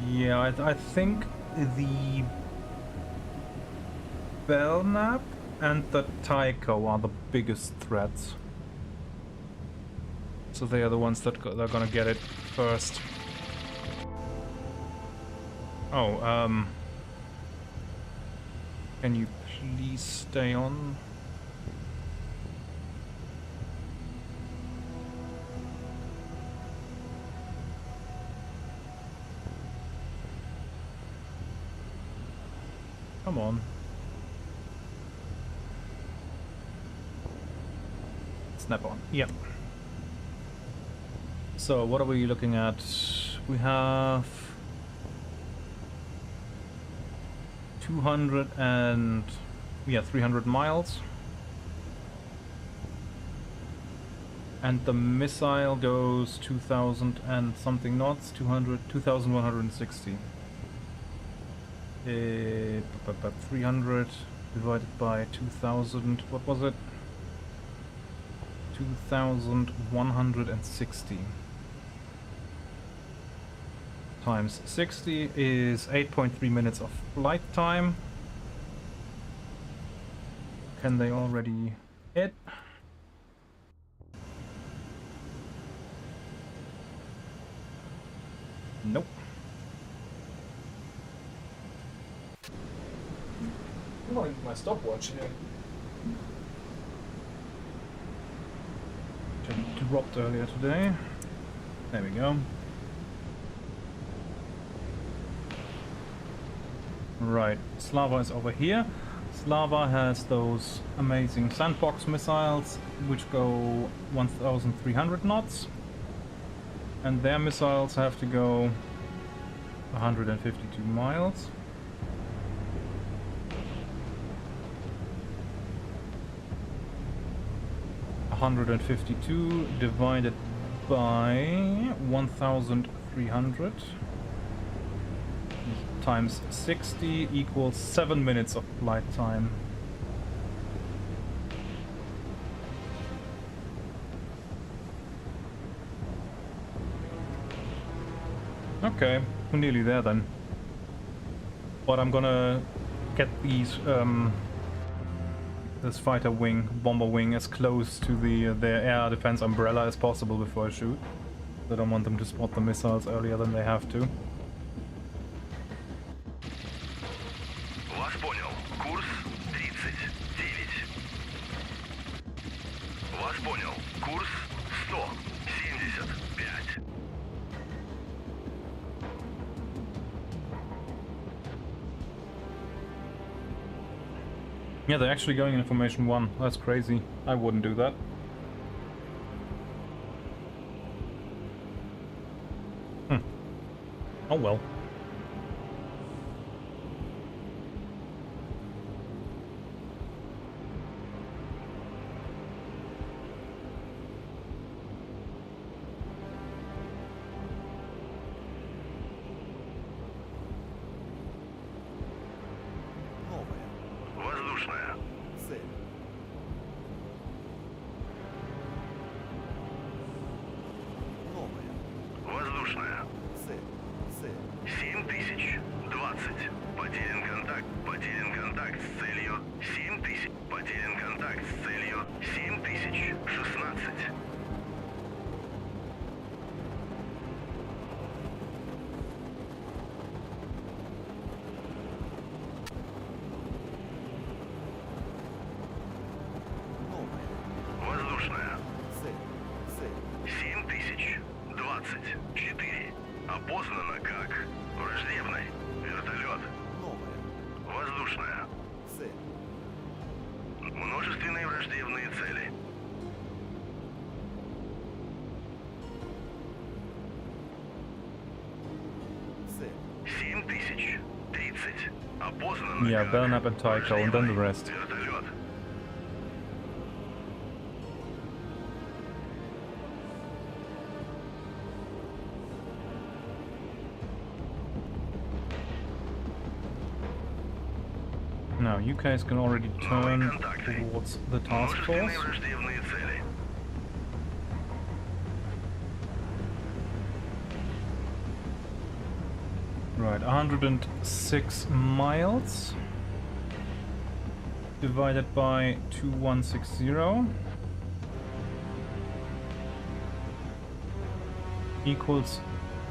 Speaker 1: Yeah, I think the Belknap and the Tycho are the biggest threats. So they are the ones that they're gonna get it first. Oh, can you please stay on? Come on. Snap on. Yep. So what are we looking at? We have 200 and 300 miles. And the missile goes 2,000 and something knots, 2,160. 300 divided by 2,000, what was it? 2,160 times 60 is 8.3 minutes of flight time. Can they already hit? Nope. I'm going to use my stopwatch here. It dropped earlier today. There we go. Right, Slava is over here. Slava has those amazing sandbox missiles which go 1,300 knots. And their missiles have to go 152 miles. $152 divided by 1,300 times 60 equals 7 minutes of flight time. Okay, we're nearly there then. But I'm gonna get these this fighter wing, bomber wing, as close to their air defense umbrella as possible before I shoot. I don't want them to spot the missiles earlier than they have to.
Speaker 2: Вас понял. Курс 39. Вас понял. Курс 175.
Speaker 1: Yeah, they're actually going in Formation 1. That's crazy. I wouldn't do that. Oh well.
Speaker 3: Новая.
Speaker 2: Потерян контакт. Потерян контакт с целью 7000. Потерян контакт с целью 7016.
Speaker 3: Новая.
Speaker 2: Воздушная.
Speaker 3: Цель. Цель.
Speaker 2: 7024. Опознана как враждебный вертолет.
Speaker 3: Новая.
Speaker 2: Воздушная.
Speaker 3: Цель.
Speaker 2: Множественные враждебные цели.
Speaker 3: Цель.
Speaker 2: 7030. Опознана
Speaker 1: Yeah,
Speaker 2: как
Speaker 1: Belknap and Tycho, and then the
Speaker 2: враждебный
Speaker 1: rest.
Speaker 2: вертолет.
Speaker 1: Now, you guys can already turn towards the task force.
Speaker 2: Множественные враждебные цели.
Speaker 1: Right, 106 miles divided by 2160 equals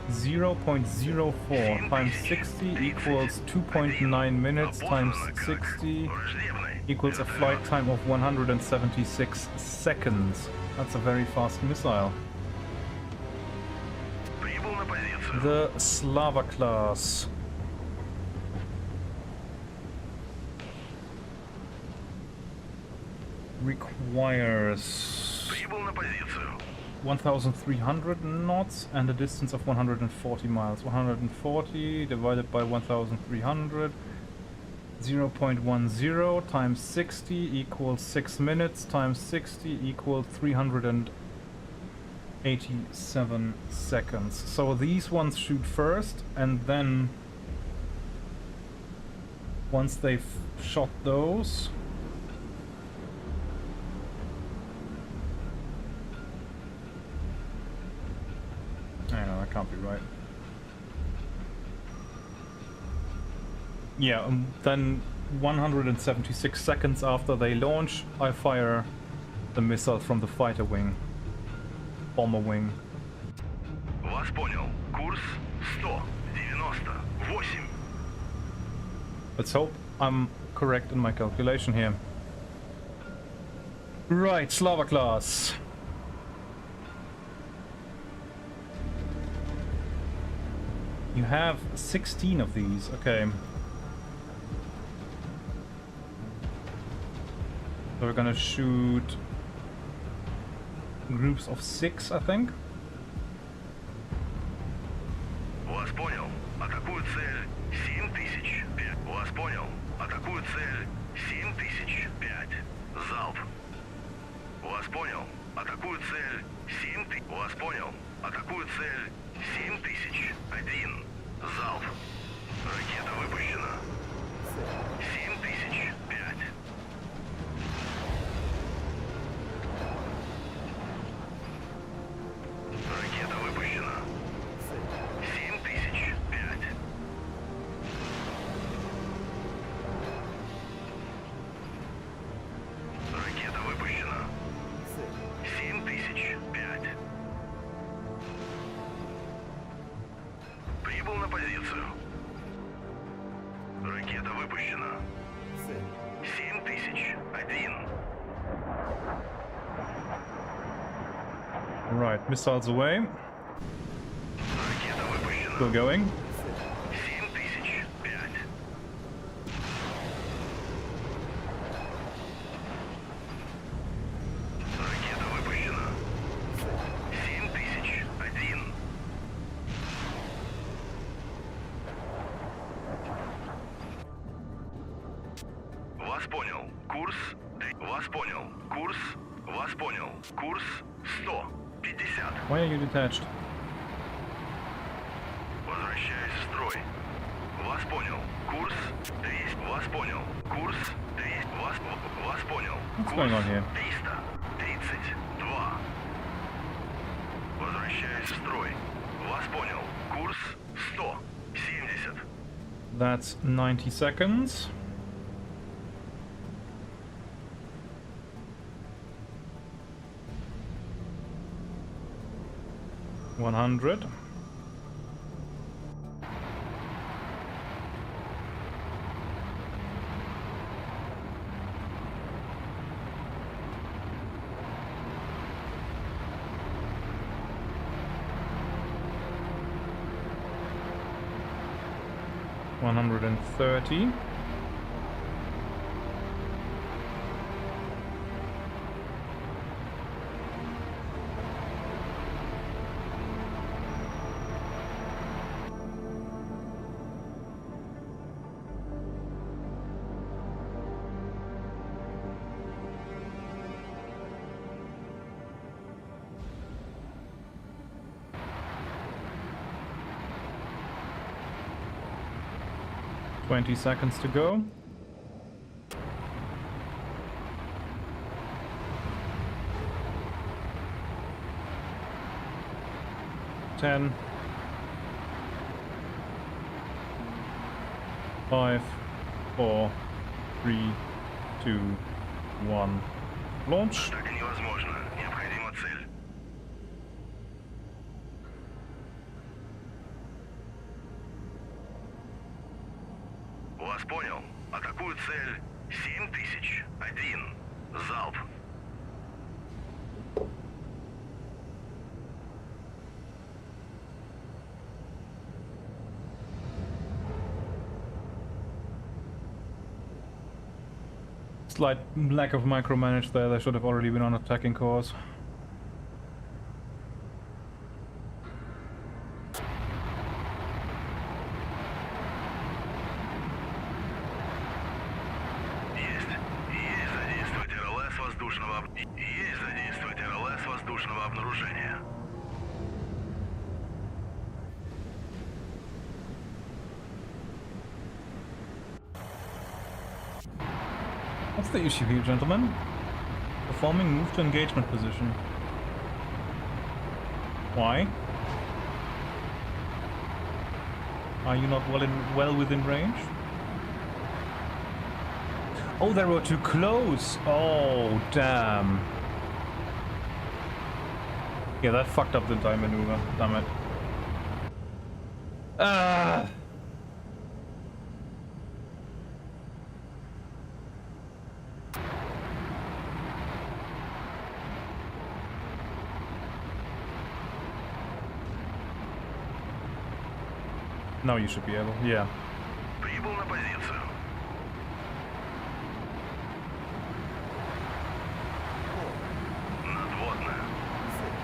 Speaker 1: 0.04 times 60 equals 2.9 minutes times 60
Speaker 2: Враждебный.
Speaker 1: equals a flight time of 176 seconds. That's a very fast missile.
Speaker 2: Прибыл на позицию.
Speaker 1: The Slava class. Requires
Speaker 2: Прибыл на позицию.
Speaker 1: 1,300 knots and a distance of 140 miles. 140 divided by 1,300. 0.10 times 60 equals 6 minutes times 60 equals 387 seconds. So these ones shoot first, and then once they've shot those, I know, that can't be right. Yeah, then 176 seconds after they launch, I fire the missile from the fighter wing. Bomber wing.
Speaker 2: Вас понял. Курс 198.
Speaker 1: Let's hope I'm correct in my calculation here. Right, Slava class. You have 16 of these, okay. So we're gonna shoot groups of 6, I think.
Speaker 2: Вас понял. Атакую цель 7005. Вас понял. Атакую цель 7005. Залп. Вас понял. Атакую цель 7000. Вас понял. Атакую цель 7001. Залп. Ракета выпущена. 7005. Ракета выпущена. 7005. Ракета выпущена. 7005. Прибыл на позицию. Ракета выпущена. 7001.
Speaker 1: Right, missiles away.
Speaker 2: Ракета выпущена.
Speaker 1: Still going.
Speaker 2: 7005. Ракета выпущена. 7001. Вас понял. Курс. Вас понял. Курс. Вас понял. Курс 150.
Speaker 1: Why are you detached?
Speaker 2: Возвращаюсь в строй. Вас понял. Курс 300. Вас понял. Курс 300. Вас понял.
Speaker 1: What's going on here?
Speaker 2: 332. Возвращаюсь в строй. Вас понял. Курс 170.
Speaker 1: That's 90 seconds. $100. $130. $20 seconds to go. Ten. 5, 4, 3, 2, 1. Launch.
Speaker 2: Так невозможно. Необходима цель. Вас понял. Атакую цель 7001. Залп.
Speaker 1: Slight lack of micromanage there. They should have already been on attacking course.
Speaker 2: Есть задействовать РЛС воздушного... Есть задействовать РЛС воздушного обнаружения.
Speaker 1: What's the issue here, gentlemen? Performing move to engagement position. Why? Are you not well within range? Oh, they were too close. Oh, damn. Yeah, that fucked up the entire maneuver. Damn it. Ah. Now you should be able. Yeah.
Speaker 2: Прибыл на позицию. Надводная.
Speaker 3: Цель.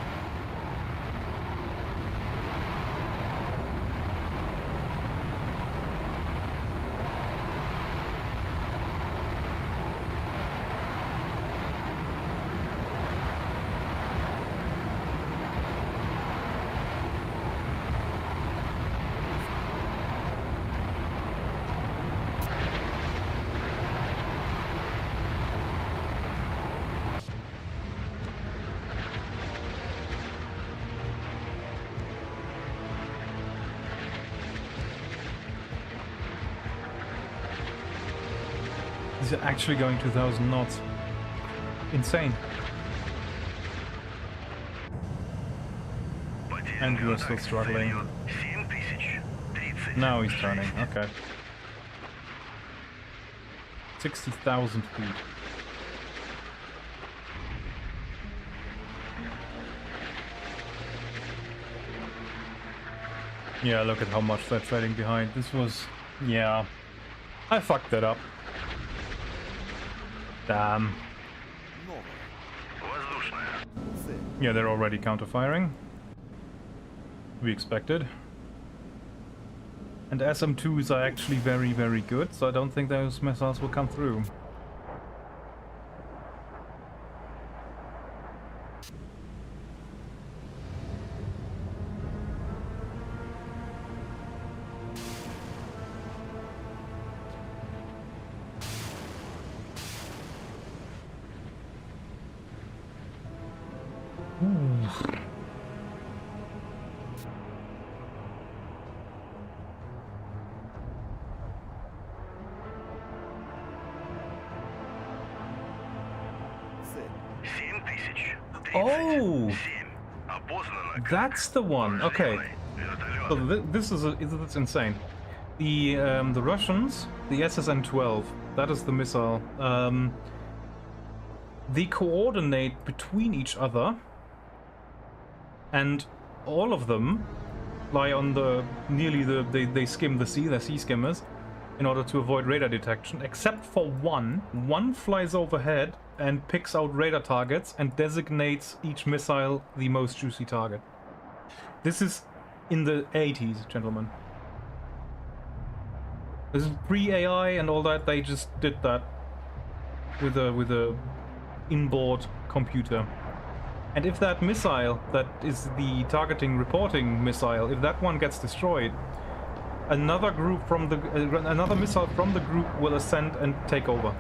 Speaker 1: These are actually going 2,000 knots. Insane. And we're still struggling.
Speaker 2: 7030.
Speaker 1: Now he's turning. Okay. 60,000 feet. Yeah, look at how much they're trailing behind. This was... yeah. I fucked that up. Damn.
Speaker 3: Новая.
Speaker 2: Воздушная.
Speaker 3: Цель.
Speaker 1: Yeah, they're already counter-firing. We expected. And SM2s are actually very, very good, so I don't think those missiles will come through. Oh,
Speaker 2: 7. Опознано как
Speaker 1: that's the one. Okay. So
Speaker 2: вертолет.
Speaker 1: this is it's insane. The Russians, the SSN-12, that is the missile. They coordinate between each other, and all of them fly on the they skim the sea. They're sea skimmers in order to avoid radar detection, except for one. One flies overhead and picks out radar targets and designates each missile the most juicy target. This is in the 80s, gentlemen. This is pre-AI and all that. They just did that with a inboard computer. And if that missile, that is the targeting reporting missile, if that one gets destroyed, another group from the another missile from the group will ascend and take over.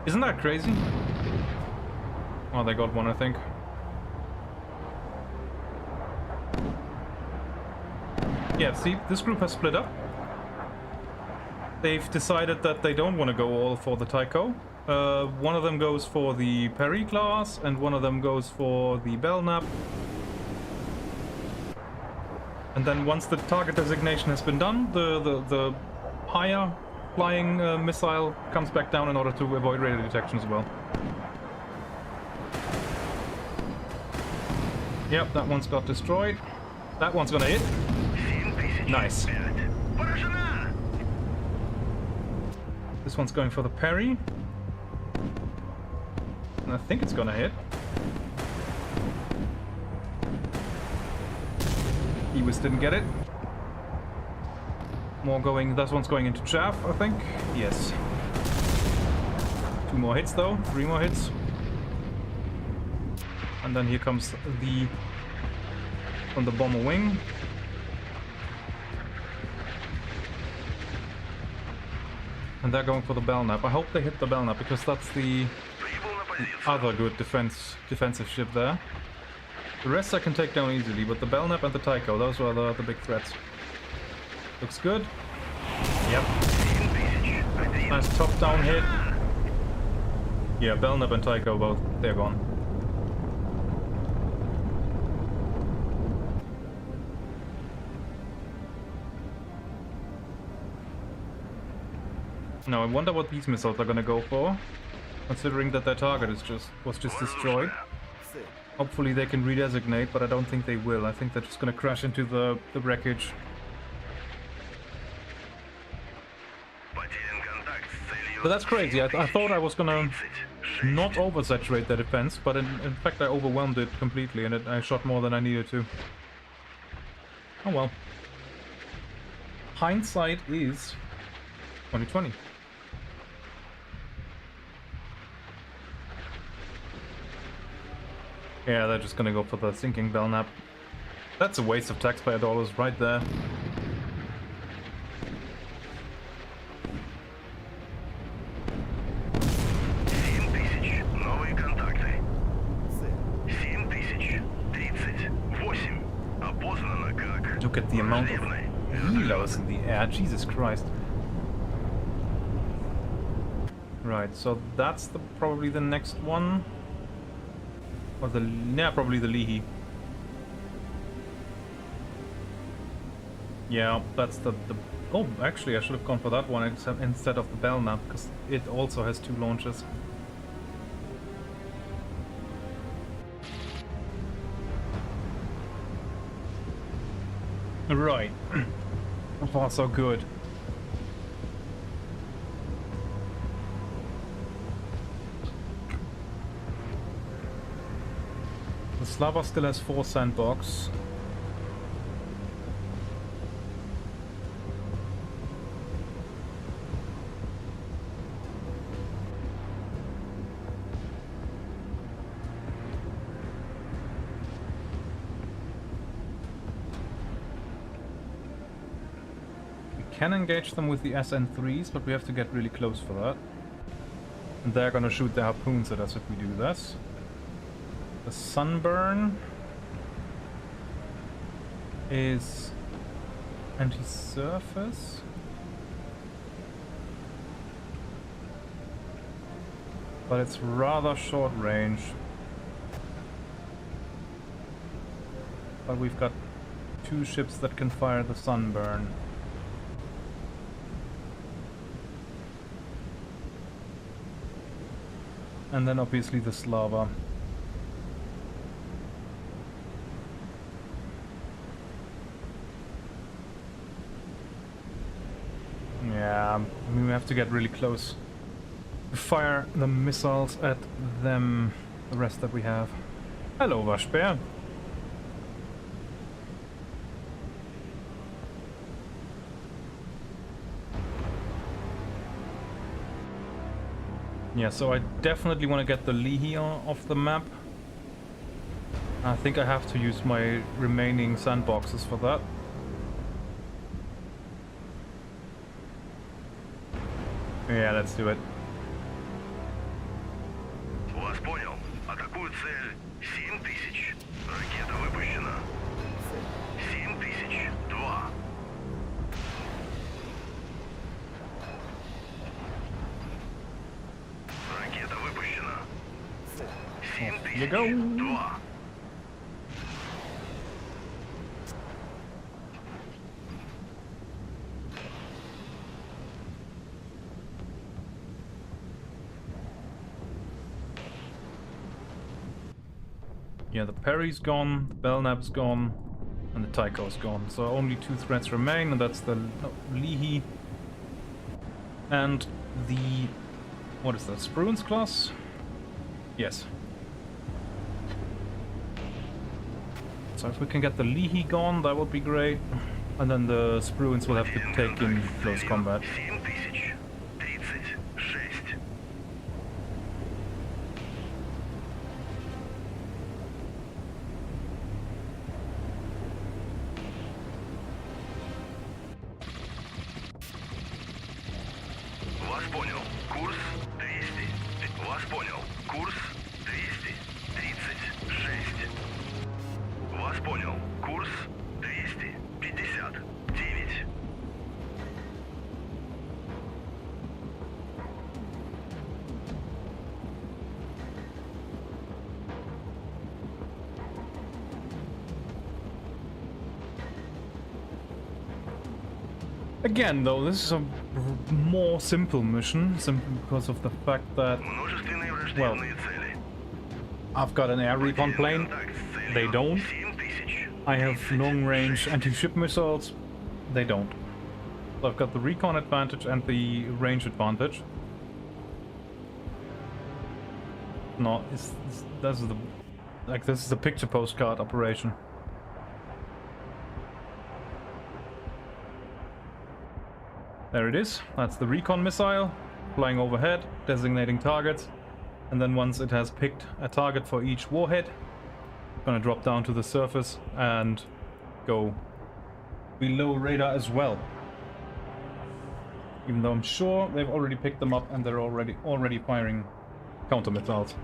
Speaker 1: Isn't that crazy? Oh, they got one, I think. Yeah, see, this group has split up. They've decided that they don't want to go all for the Tycho. One of them goes for the Perry class, and one of them goes for the Belknap. And then once the target designation has been done, the higher flying missile comes back down in order to avoid radar detection as well. Yep, that one's got destroyed. That one's gonna hit.
Speaker 2: 7005.
Speaker 1: Nice.
Speaker 2: Поражена!
Speaker 1: This one's going for the Perry. And I think it's gonna hit. Ewis didn't get it. More going, that one's going into chaff, I think. Yes. 2 more hits though, 3 more hits. And then here comes the on the bomber wing. And they're going for the Belknap. I hope they hit the Belknap because that's the
Speaker 2: Прибыл на позицию.
Speaker 1: other good defensive ship there. The rest I can take down easily, but the Belknap and the Tycho, those are the big threats. Looks good. Yep.
Speaker 2: 7001.
Speaker 1: Nice top-down hit. Yeah, Belknap and Tycho both, they're gone. Now I wonder what these missiles are gonna go for, considering that their target was just destroyed.
Speaker 3: Цель.
Speaker 1: Hopefully they can redesignate, but I don't think they will. I think they're just gonna crash into the wreckage.
Speaker 2: Потерян контакт с целью.
Speaker 1: But that's crazy. I thought I was gonna
Speaker 2: 36.
Speaker 1: not oversaturate their defense, but in fact I overwhelmed it completely and I shot more than I needed to. Oh well. Hindsight is 2020. Yeah, they're just gonna go for the sinking Belknap. That's a waste of taxpayer dollars right there.
Speaker 2: Новые контакты.
Speaker 3: Цель.
Speaker 2: 7038. Опознано как
Speaker 1: Look at the amount of
Speaker 2: враждебный
Speaker 1: helos in the air. Jesus Christ. Right, so that's probably the next one. Or probably the Leahy. Yeah, that's the oh, actually I should have gone for that one instead of the Belknap, because it also has 2 launches. Right. So far so good. The Slava still has 4 sandbox. We can engage them with the SN3s, but we have to get really close for that. And they're gonna shoot their harpoons at us if we do this. The Sunburn is anti-surface. but it's rather short range. But we've got 2 ships that can fire the Sunburn. And then obviously the Slava. Yeah, I mean, we have to get really close. Fire the missiles at them, the rest that we have. Hello, Waschbär. Yeah, so I definitely want to get the Leahy off the map. I think I have to use my remaining sandboxes for that. Yeah, let's do it.
Speaker 2: Вас понял. Атакую цель. 7000. Ракета выпущена. 7002. Ракета выпущена.
Speaker 3: Цель.
Speaker 1: You go.
Speaker 2: 7002.
Speaker 1: Yeah, the Perry's gone, the Belknap's gone, and the Tycho's gone. So only 2 threats remain, and that's the Leahy and the... what is that, Spruance class? Yes. So if we can get the Leahy gone, that would be great. And then the Spruance will have to take in close combat.
Speaker 2: 7036. Вас понял. Курс 200. Вас понял. Курс 236. Вас понял. Курс 259.
Speaker 1: Again, though, this is a more simple mission, simply because of the fact that,
Speaker 2: Множественные
Speaker 1: well,
Speaker 2: враждебные цели.
Speaker 1: I've got an air recon plane, they don't.
Speaker 2: 7000.
Speaker 1: I have long-range anti-ship missiles, they don't. So I've got the recon advantage and the range advantage. No, this is the, like, this is a picture postcard operation. There it is. That's the recon missile, flying overhead, designating targets, and then once it has picked a target for each warhead, gonna drop down to the surface and go below radar as well. Even though I'm sure they've already picked them up and they're already firing counter missiles.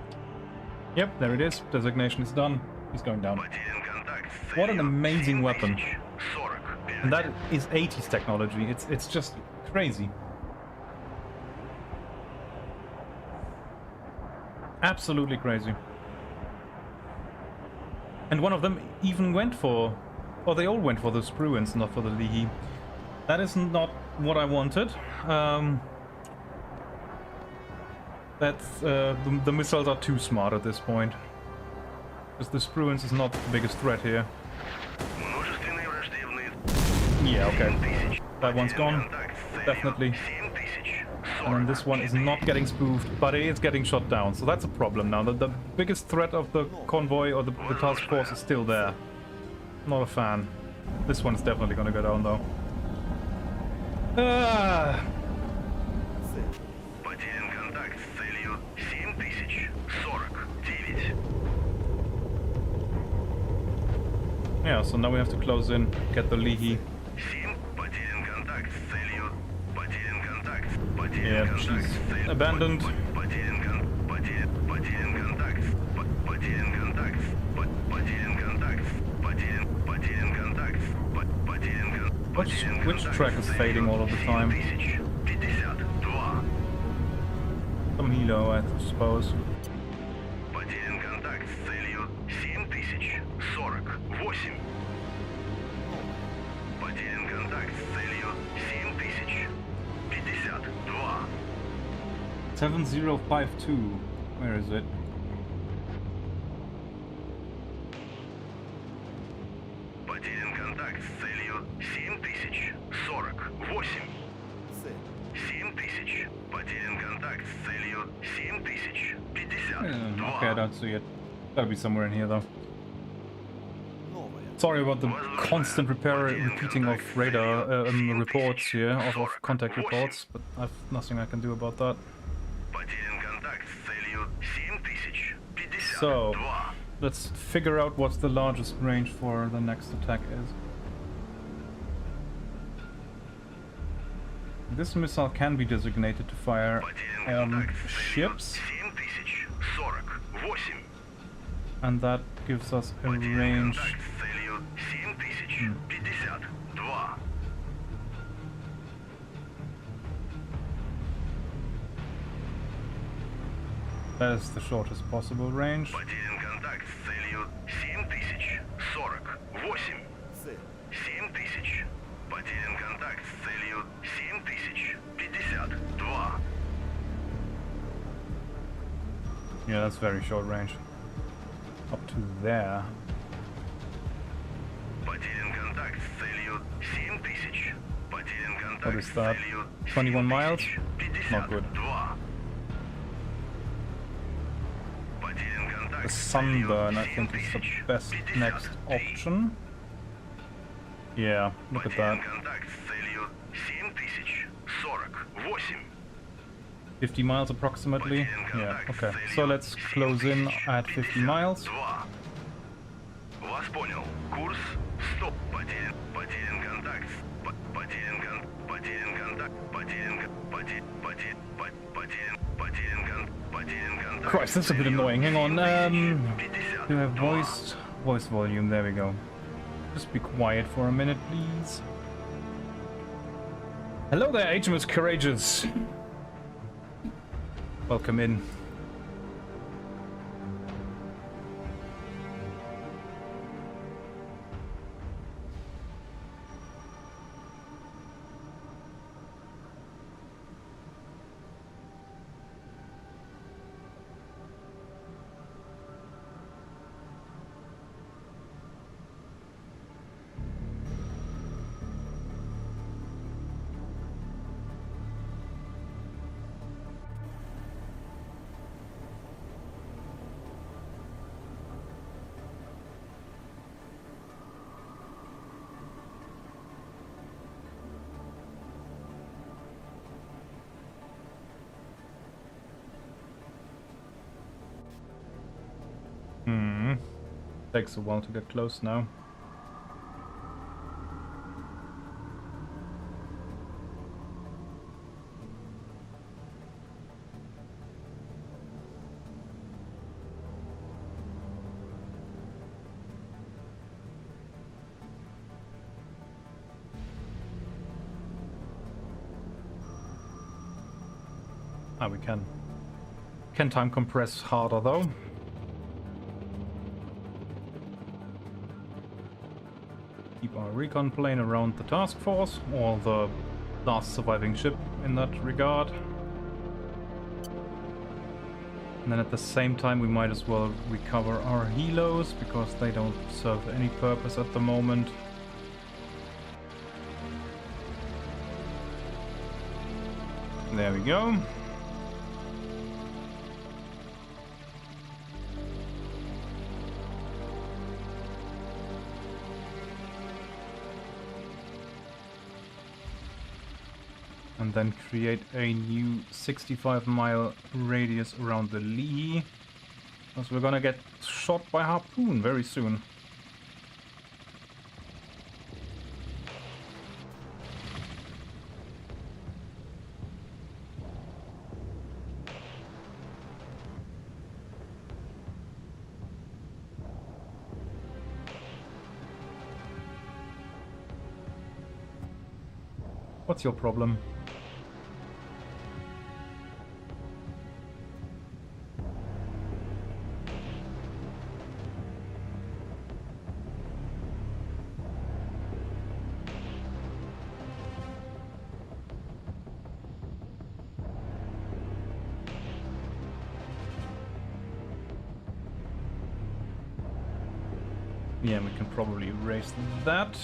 Speaker 1: Yep, there it is. Designation is done. He's going down.
Speaker 2: Потерян контакт с
Speaker 1: What an
Speaker 2: целью.
Speaker 1: amazing weapon.
Speaker 2: 7045.
Speaker 1: And that is 80s technology. It's just crazy. Absolutely crazy. And one of them even went for, or they all went for the Spruance, not for the Leahy. That is not what I wanted. The missiles are too smart at this point. Because the Spruance is not the biggest threat here.
Speaker 2: Множественные враждебные.
Speaker 1: Yeah, okay.
Speaker 2: 7000.
Speaker 1: That one's gone.
Speaker 2: Контакт с целью.
Speaker 1: Definitely.
Speaker 2: 7000.
Speaker 1: And then this one is not getting spoofed, but it is getting shot down. So that's a problem now. The biggest threat of the convoy or the task force is still there. Not a fan. This one is definitely gonna go down though. Ah.
Speaker 3: Цель.
Speaker 2: Потерян контакт с целью. 7049.
Speaker 1: Yeah, so now we have to close in, get the Leahy.
Speaker 2: 7. Потерян контакт с целью. Потерян контакт.
Speaker 1: Yeah,
Speaker 2: Потерян контакт
Speaker 1: she's
Speaker 2: с целью.
Speaker 1: abandoned.
Speaker 2: Потерян контакт. Потерян контакт. Потерян контакт. Потерян контакт. Потерян контакт. Потерян контакт.
Speaker 1: Which track is fading all of the time?
Speaker 2: 7052.
Speaker 1: Some one helo, I suppose.
Speaker 2: Потерян контакт с целью 7048. Потерян контакт с целью 7052.
Speaker 1: 7052. Where is it?
Speaker 2: Потерян контакт с целью 7048.
Speaker 3: Цель.
Speaker 2: 7000. Потерян контакт с целью 7052.
Speaker 1: Okay, I don't see it. Gotta be somewhere in here though.
Speaker 3: Новая.
Speaker 1: Sorry about the constant repeating of radar reports here, of contact reports, but I've nothing I can do about that.
Speaker 2: Потерян контакт с целью 7052.
Speaker 1: So, let's figure out what the largest range for the next attack is. This missile can be designated to fire
Speaker 2: Потерян
Speaker 1: on
Speaker 2: контакт с целью
Speaker 1: ships,
Speaker 2: 7048.
Speaker 1: and that gives us a
Speaker 2: Потерян
Speaker 1: range.
Speaker 2: контакт с целью 7052.
Speaker 1: That is the shortest possible range.
Speaker 2: Потерян контакт с целью 7048.
Speaker 3: Цель.
Speaker 2: 7000. Потерян контакт с целью 7052.
Speaker 1: Yeah, that's very short range. Up to there.
Speaker 2: Потерян контакт с целью 7000. Потерян контакт
Speaker 1: What is
Speaker 2: с
Speaker 1: that?
Speaker 2: целью
Speaker 1: 21 miles? Not good.
Speaker 2: 7052. Потерян контакт
Speaker 1: The
Speaker 2: с целью
Speaker 1: sunburn, I think, is the best next
Speaker 2: 7053.
Speaker 1: option. Yeah, look at that.
Speaker 2: Потерян контакт с целью 7048.
Speaker 1: 50 miles approximately. Yeah, okay. So let's close in at 50 miles.
Speaker 2: 52. Вас понял. Курс 100. Потерян контакт. Потерян контакт. Потерян контакт.
Speaker 1: Christ, that's a bit annoying. Hang on. Do I have
Speaker 2: 52.
Speaker 1: voice volume? There we go. Just be quiet for a minute, please. Hello there, HMS Courageous. Welcome in. Takes a while to get close now. Ah, we can time compress harder though. Keep our recon plane around the task force, or the last surviving ship in that regard. And then at the same time we might as well recover our helos, because they don't serve any purpose at the moment. There we go. And then create a new 65-mile radius around the lee, because we're gonna get shot by harpoon very soon. What's your problem? Yeah, we can probably erase that.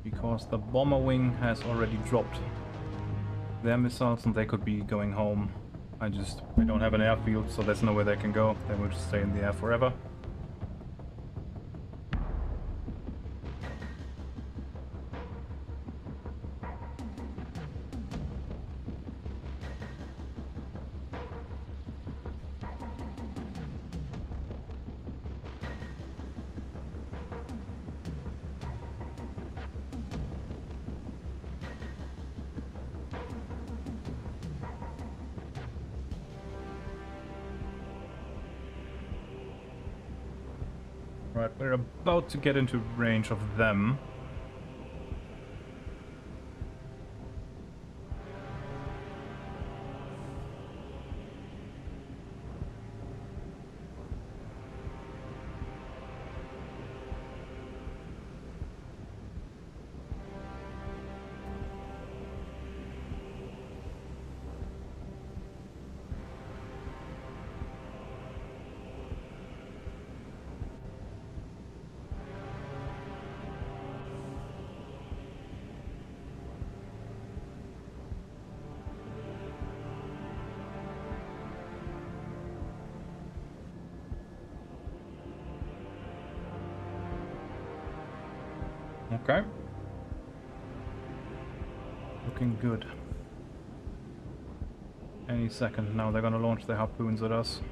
Speaker 1: Because the bomber wing has already dropped their missiles and they could be going home. I don't have an airfield, so there's nowhere they can go. They will just stay in the air forever. Right, we're about to get into range of them. Okay. Looking good. Any second now they're gonna launch their harpoons at us.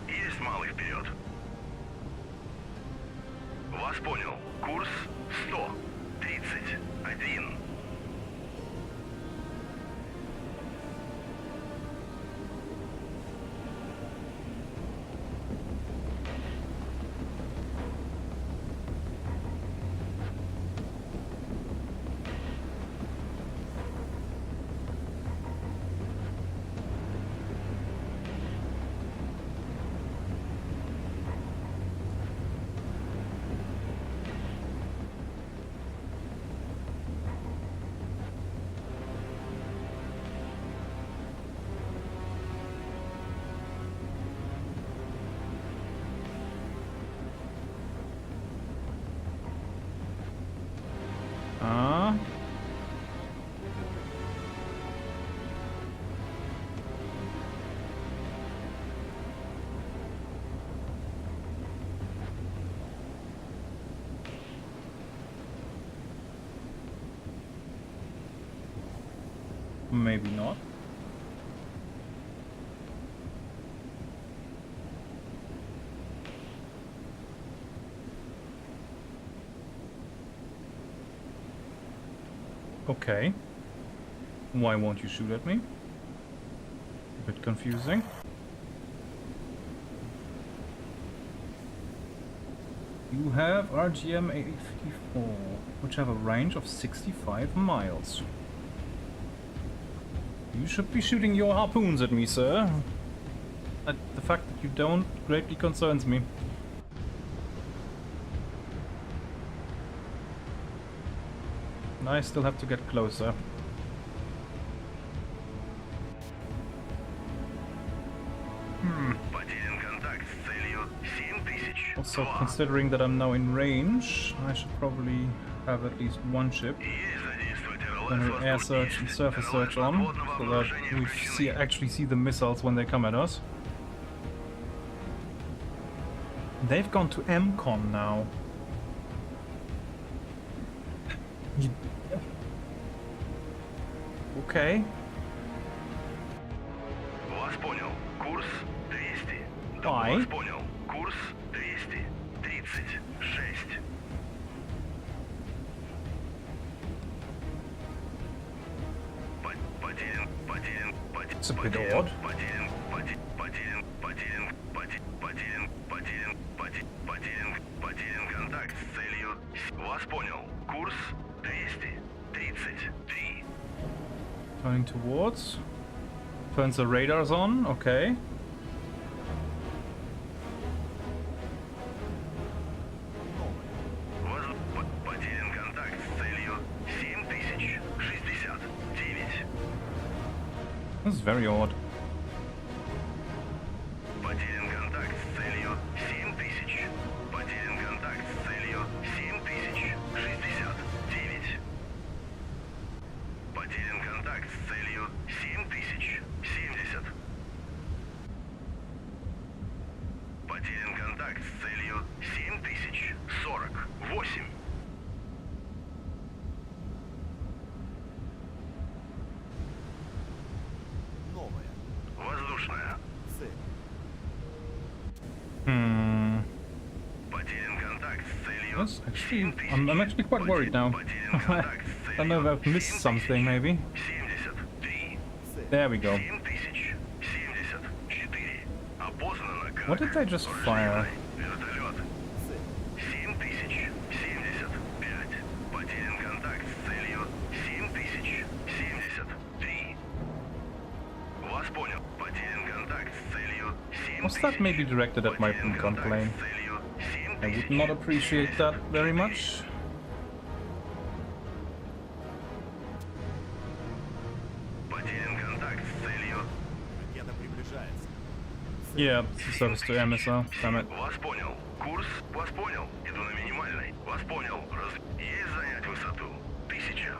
Speaker 2: Есть малый вперед. Вас понял. Курс 131.
Speaker 1: Maybe not. Okay. Why won't you shoot at me? A bit confusing. You have RGM-854, which have a range of 65 miles. You should be shooting your harpoons at me, sir. The fact that you don't greatly concerns me. I still have to get closer.
Speaker 2: Потерян контакт с целью 7000.
Speaker 1: Also, considering that I'm now in range, I should probably have at least one ship.
Speaker 2: Есть задействовать
Speaker 1: Gonna
Speaker 2: РЛС
Speaker 1: air search and surface search on, so that we actually see the missiles when they come at us. They've gone to MCON now. Okay.
Speaker 2: Вас понял. Курс 200.
Speaker 1: Ай.
Speaker 2: Вас понял. Курс 236.
Speaker 1: It's a bit odd.
Speaker 2: Потерян контакт с целью. Вас понял. Курс 200.
Speaker 1: Turning towards. Turns the radars on, okay.
Speaker 2: Потерян контакт с целью 7069.
Speaker 1: This is very odd.
Speaker 2: Потерян контакт с целью 7000. Потерян контакт с целью 7069. Потерян контакт с целью 7070. Потерян контакт с целью 7048.
Speaker 3: Новая.
Speaker 2: Воздушная.
Speaker 3: Цель.
Speaker 2: Потерян контакт с целью
Speaker 1: That's actually, I'm actually quite worried now. I don't know if I've missed something, maybe.
Speaker 2: 73.
Speaker 3: Цель.
Speaker 1: There we go.
Speaker 2: 7074. Опознано как
Speaker 1: What did they just fire?
Speaker 2: вертолет.
Speaker 3: Цель.
Speaker 2: 7075. Потерян контакт с целью 7073. Вас понял. Потерян контакт с целью 7000.
Speaker 1: Was that maybe directed at my
Speaker 2: Потерян
Speaker 1: recon
Speaker 2: контакт
Speaker 1: plane?
Speaker 2: с целью
Speaker 1: I would
Speaker 2: 7000.
Speaker 1: not appreciate that very much.
Speaker 2: Потерян контакт с целью.
Speaker 3: Ракета приближается. Цель.
Speaker 1: Yeah, service to air missile. Damn it.
Speaker 2: Вас понял. Курс. Вас понял. Иду на минимальный. Вас понял. Есть занять высоту. 1000.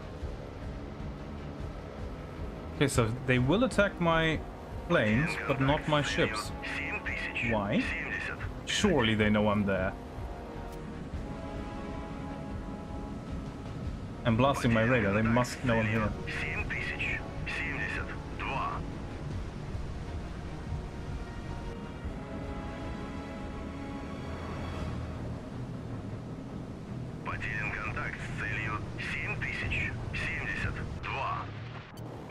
Speaker 1: Okay, so they will attack my planes, but not my ships.
Speaker 2: 7070.
Speaker 1: Why? Surely they know I'm there. I'm blasting my radar, they must know I'm here.
Speaker 2: 7072. Потерян контакт с целью 7072.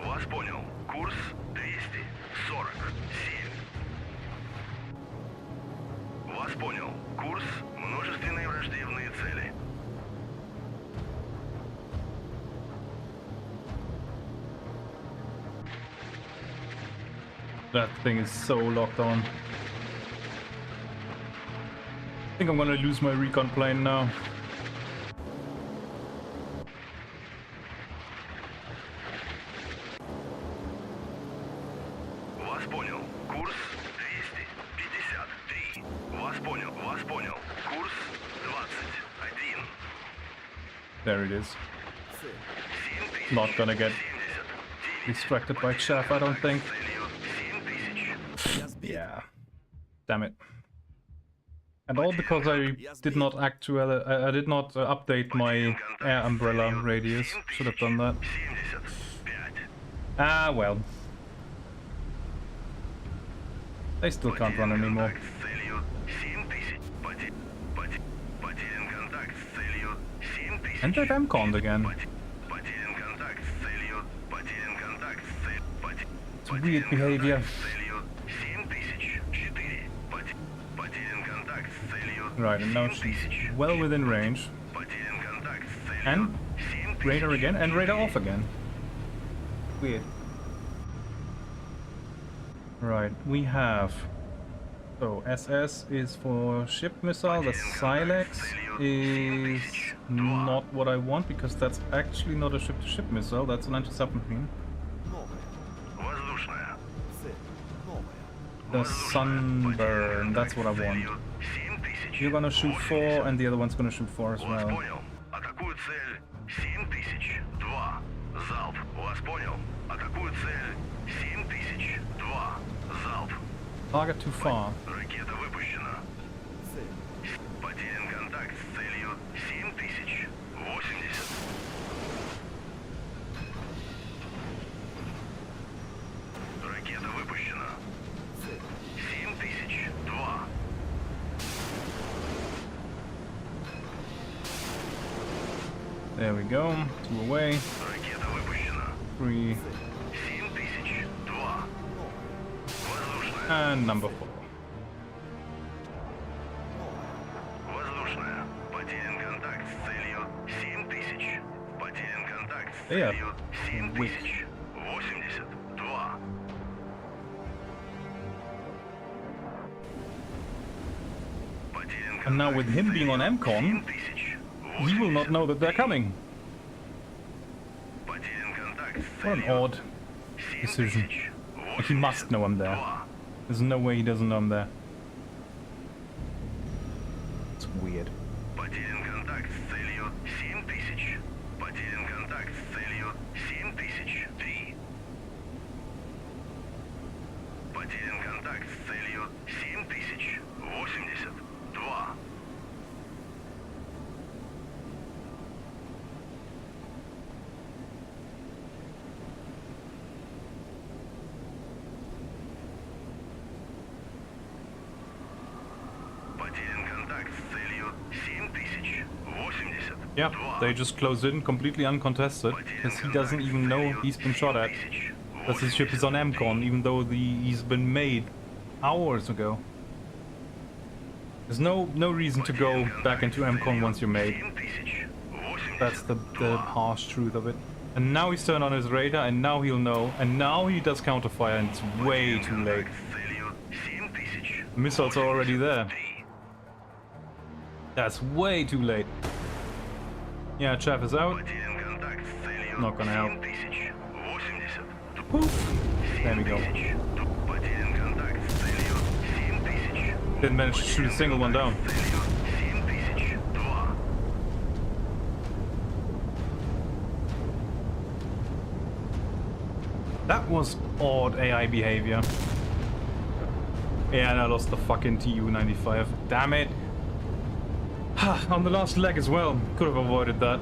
Speaker 2: Вас понял. Курс 247. Вас понял. Курс множественные враждебные цели.
Speaker 1: That thing is so locked on. I think I'm gonna lose my recon plane now.
Speaker 2: Вас понял. Курс 253. Вас понял. Вас понял. Курс 21.
Speaker 1: There it is.
Speaker 3: Цель.
Speaker 2: 7000.
Speaker 1: Not gonna get
Speaker 2: 79.
Speaker 1: distracted by chaff, I don't think.
Speaker 2: Целью 7000.
Speaker 3: Я сбит.
Speaker 1: Yeah. Damn it. And all because I did not actually, I did not update my air umbrella radius. Should have done that.
Speaker 2: 75.
Speaker 1: Ah, well. They still can't run anymore.
Speaker 2: Контакт с целью 7000. Потерян контакт с целью 7000.
Speaker 1: And they've MCON'd again.
Speaker 2: Потерян контакт с целью. Потерян контакт с целью.
Speaker 1: It's weird behavior.
Speaker 2: Целью 7004. Потерян контакт с целью.
Speaker 1: Right, and now she's well within range.
Speaker 2: Потерян контакт с целью.
Speaker 1: And
Speaker 2: 7000.
Speaker 1: radar again, and radar off again. Weird. Right, we have... So, SS is for ship missile, the Silex is not what I want, because that's actually not a ship-to-ship missile, that's an anti-submarine.
Speaker 3: Новая.
Speaker 2: Воздушная.
Speaker 3: Цель. Новая.
Speaker 1: The Sunburn, that's what I want. You're gonna shoot 4, and the other one's gonna shoot 4 as
Speaker 2: Вас
Speaker 1: well.
Speaker 2: понял. Атакую цель 7002. Залп. Вас понял. Атакую цель 7002. Залп.
Speaker 1: Target too far.
Speaker 2: Ракета выпущена.
Speaker 3: Цель.
Speaker 2: Потерян контакт с целью 7080. Ракета выпущена.
Speaker 3: Цель.
Speaker 2: 7002.
Speaker 1: There we go. 2 away.
Speaker 2: Ракета выпущена.
Speaker 1: 3.
Speaker 2: 7002. Воздушная.
Speaker 1: And number 4.
Speaker 2: Воздушная. Потерян контакт с целью 7000. Потерян контакт с
Speaker 1: Yeah.
Speaker 2: целью 7080. Потерян
Speaker 1: And now with him being on MCON,
Speaker 2: 7000.
Speaker 1: he will not know that they're coming.
Speaker 2: Потерян контакт с
Speaker 1: What an
Speaker 2: целью.
Speaker 1: odd decision.
Speaker 2: 7000.
Speaker 1: Like, he must know I'm there.
Speaker 2: 82.
Speaker 1: There's no way he doesn't know I'm there. It's weird.
Speaker 2: Потерян контакт с целью 7000. Потерян контакт с целью 7003. Потерян контакт с целью 7082. Потерян контакт с целью 7082.
Speaker 1: Yeah, they just closed in completely uncontested because he doesn't even know he's been shot at. That his ship is on MCON, even though he's been made hours ago. There's no reason to go back into MCON once you're made. That's the harsh truth of it. And now he's turned on his radar, and now he'll know, and now he does counterfire, and it's way too late. The missiles are already there. That's way too late. Yeah, Chaff is out. Not gonna help. Poof. There we go. Didn't manage to shoot a single one down. That was odd AI behavior. Yeah, and I lost the fucking Tu-95. Damn it. On the last leg as well. Could have avoided that.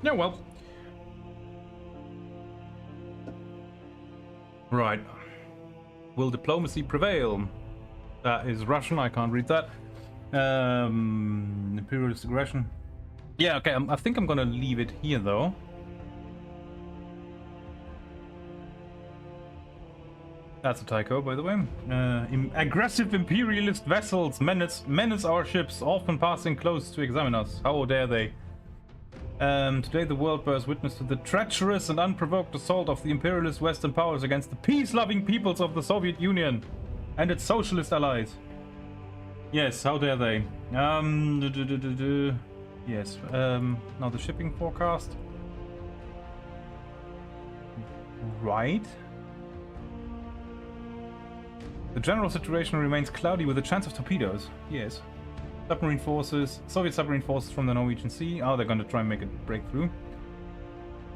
Speaker 1: Yeah, well. Right. Will diplomacy prevail? That is Russian, I can't read that. Imperialist aggression. Yeah, okay, I think I'm gonna leave it here though. That's a typo, by the way. Aggressive imperialist vessels menace our ships, often passing close to examine us. How dare they? Today the world bears witness to the treacherous and unprovoked assault of the imperialist Western powers against the peace-loving peoples of the Soviet Union and its socialist allies. Yes, how dare they? Yes. Now the shipping forecast. Right. The general situation remains cloudy with a chance of torpedoes. Yes. Submarine forces, Soviet submarine forces from the Norwegian Sea. Oh, they're going to try and make a breakthrough.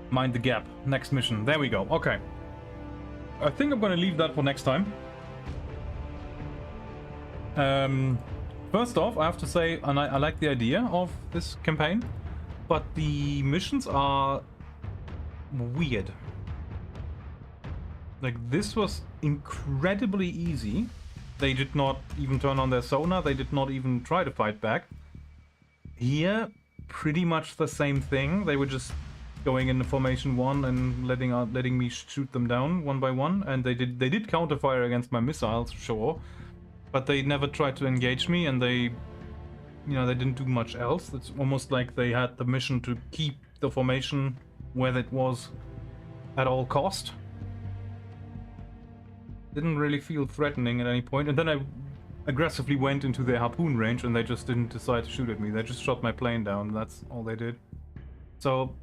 Speaker 1: Mind the gap. Next mission. There we go. Okay. I think I'm going to leave that for next time. First off, I have to say, and I like the idea of this campaign, but the missions are weird. Like, this was incredibly easy. They did not even turn on their sonar. They did not even try to fight back. Here, pretty much the same thing. They were just going in the formation 1 and letting me shoot them down one by one. And they did counterfire against my missiles, sure. But they never tried to engage me, and they didn't do much else. It's almost like they had the mission to keep the formation where it was at all cost. Didn't really feel threatening at any point, and then I aggressively went into their harpoon range, and they just didn't decide to shoot at me. They just shot my plane down. That's all they did. So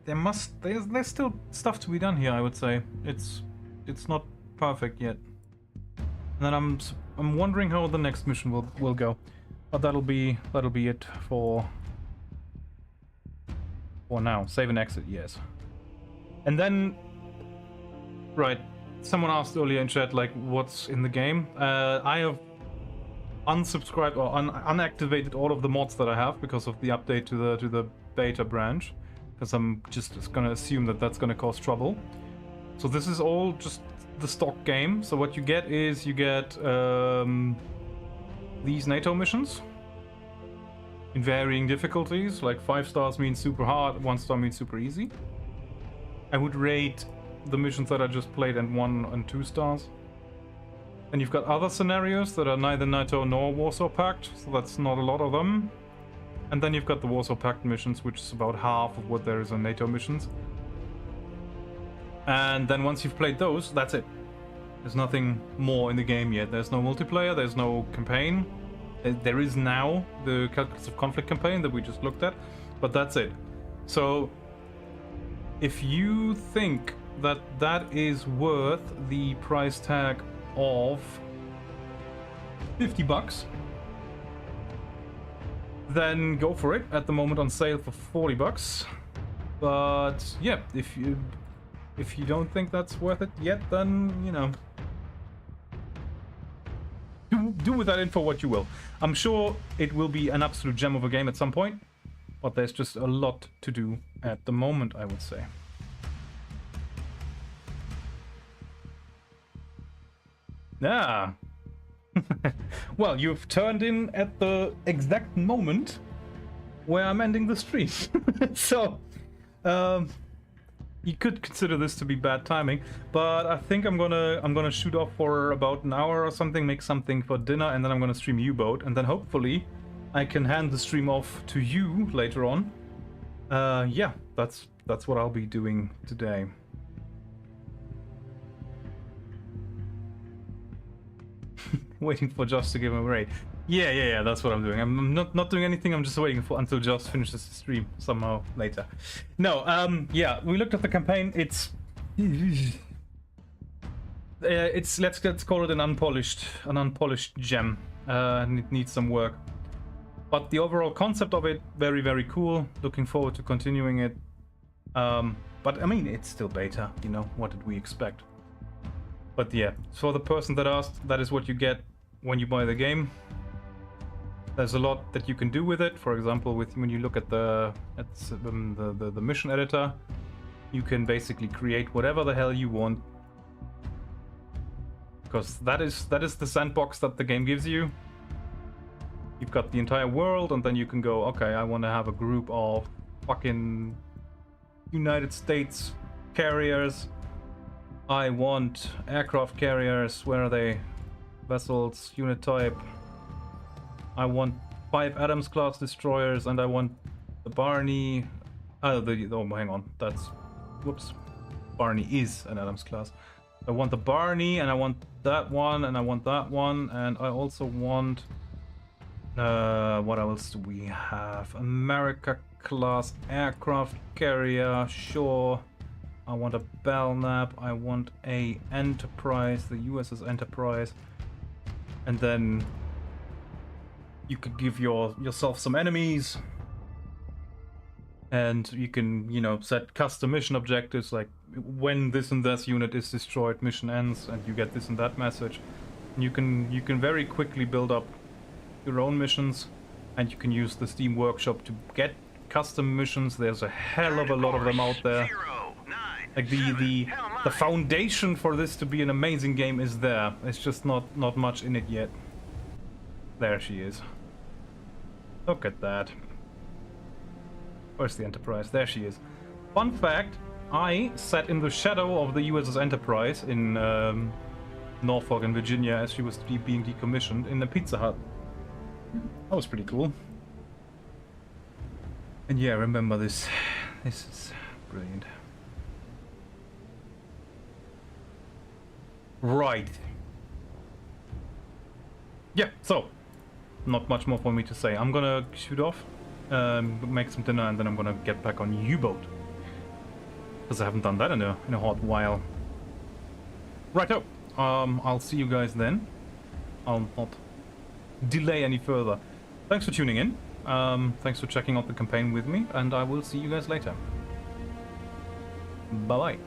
Speaker 1: there's still stuff to be done here. I would say it's not perfect yet. And then I'm wondering how the next mission will go, but that'll be it for now. Save and exit, yes. And then right. Someone asked earlier in chat, like, what's in the game? I have unsubscribed or unactivated all of the mods that I have because of the update to the beta branch, because I'm just gonna assume that that's gonna cause trouble. So this is all just the stock game. So what you get is you get these NATO missions in varying difficulties. Like 5 stars means super hard, 1 star means super easy. I would rate the missions that I just played and 1 and 2 stars. And you've got other scenarios that are neither NATO nor Warsaw Pact, so that's not a lot of them. And then you've got the Warsaw Pact missions, which is about half of what there is on NATO missions. And then once you've played those, that's it. There's nothing more in the game yet. There's no multiplayer, there's no campaign. There is now the Calculus of Conflict campaign that we just looked at, but that's it. So, if you think that that is worth the price tag of $50, then go for it. At the moment on sale for $40. But yeah, if you don't think that's worth it yet, then you know, do with that info what you will. I'm sure it will be an absolute gem of a game at some point, but there's just a lot to do at the moment, I would say. Yeah. Well, you've turned in at the exact moment where I'm ending the stream. So, you could consider this to be bad timing, but I think I'm gonna shoot off for about an hour or something, make something for dinner, and then I'm gonna stream U-Boat, and then hopefully I can hand the stream off to you later on. Yeah, that's what I'll be doing today. Waiting for Josh to give him a raid. Yeah, that's what I'm doing. I'm not doing anything, I'm just waiting for until Josh finishes the stream somehow later. No, yeah, we looked at the campaign. It's let's call it an unpolished gem. And it needs some work. But the overall concept of it, very, very cool. Looking forward to continuing it. But I mean, it's still beta, you know, what did we expect? But yeah, for the person that asked, that is what you get when you buy the game. There's a lot that you can do with it. For example, when you look at the mission editor, you can basically create whatever the hell you want, because that is the sandbox that the game gives you. You've got the entire world, and then you can go, okay, I want to have a group of fucking United States carriers. I want aircraft carriers. Where are they? Vessels, unit type. I want 5 Adams class destroyers, and I want the Barney. Oh, hang on. That's, whoops. Barney is an Adams class. I want the Barney, and I want that one, and I want that one, and I also want. What else do we have? America class aircraft carrier, sure. I want a Belknap, I want a Enterprise, the USS Enterprise. And then you could give yourself some enemies. And you can, you know, set custom mission objectives, like when this and this unit is destroyed, mission ends, and you get this and that message. And you can very quickly build up your own missions, and you can use the Steam Workshop to get custom missions. There's a hell of a lot of them out there. Like the foundation for this to be an amazing game is there. It's just not much in it yet. There she is. Look at that. Where's the Enterprise? There she is. Fun fact, I sat in the shadow of the USS Enterprise in Norfolk and Virginia as she was being decommissioned in a Pizza Hut. That was pretty cool. And yeah, remember this. This is brilliant. Right. Yeah, so not much more for me to say. I'm gonna shoot off, make some dinner, and then I'm gonna get back on U-Boat, because I haven't done that in a hot while. Righto. I'll see you guys then. I'll not delay any further. Thanks for tuning in. Thanks for checking out the campaign with me, and I will see you guys later. Bye bye.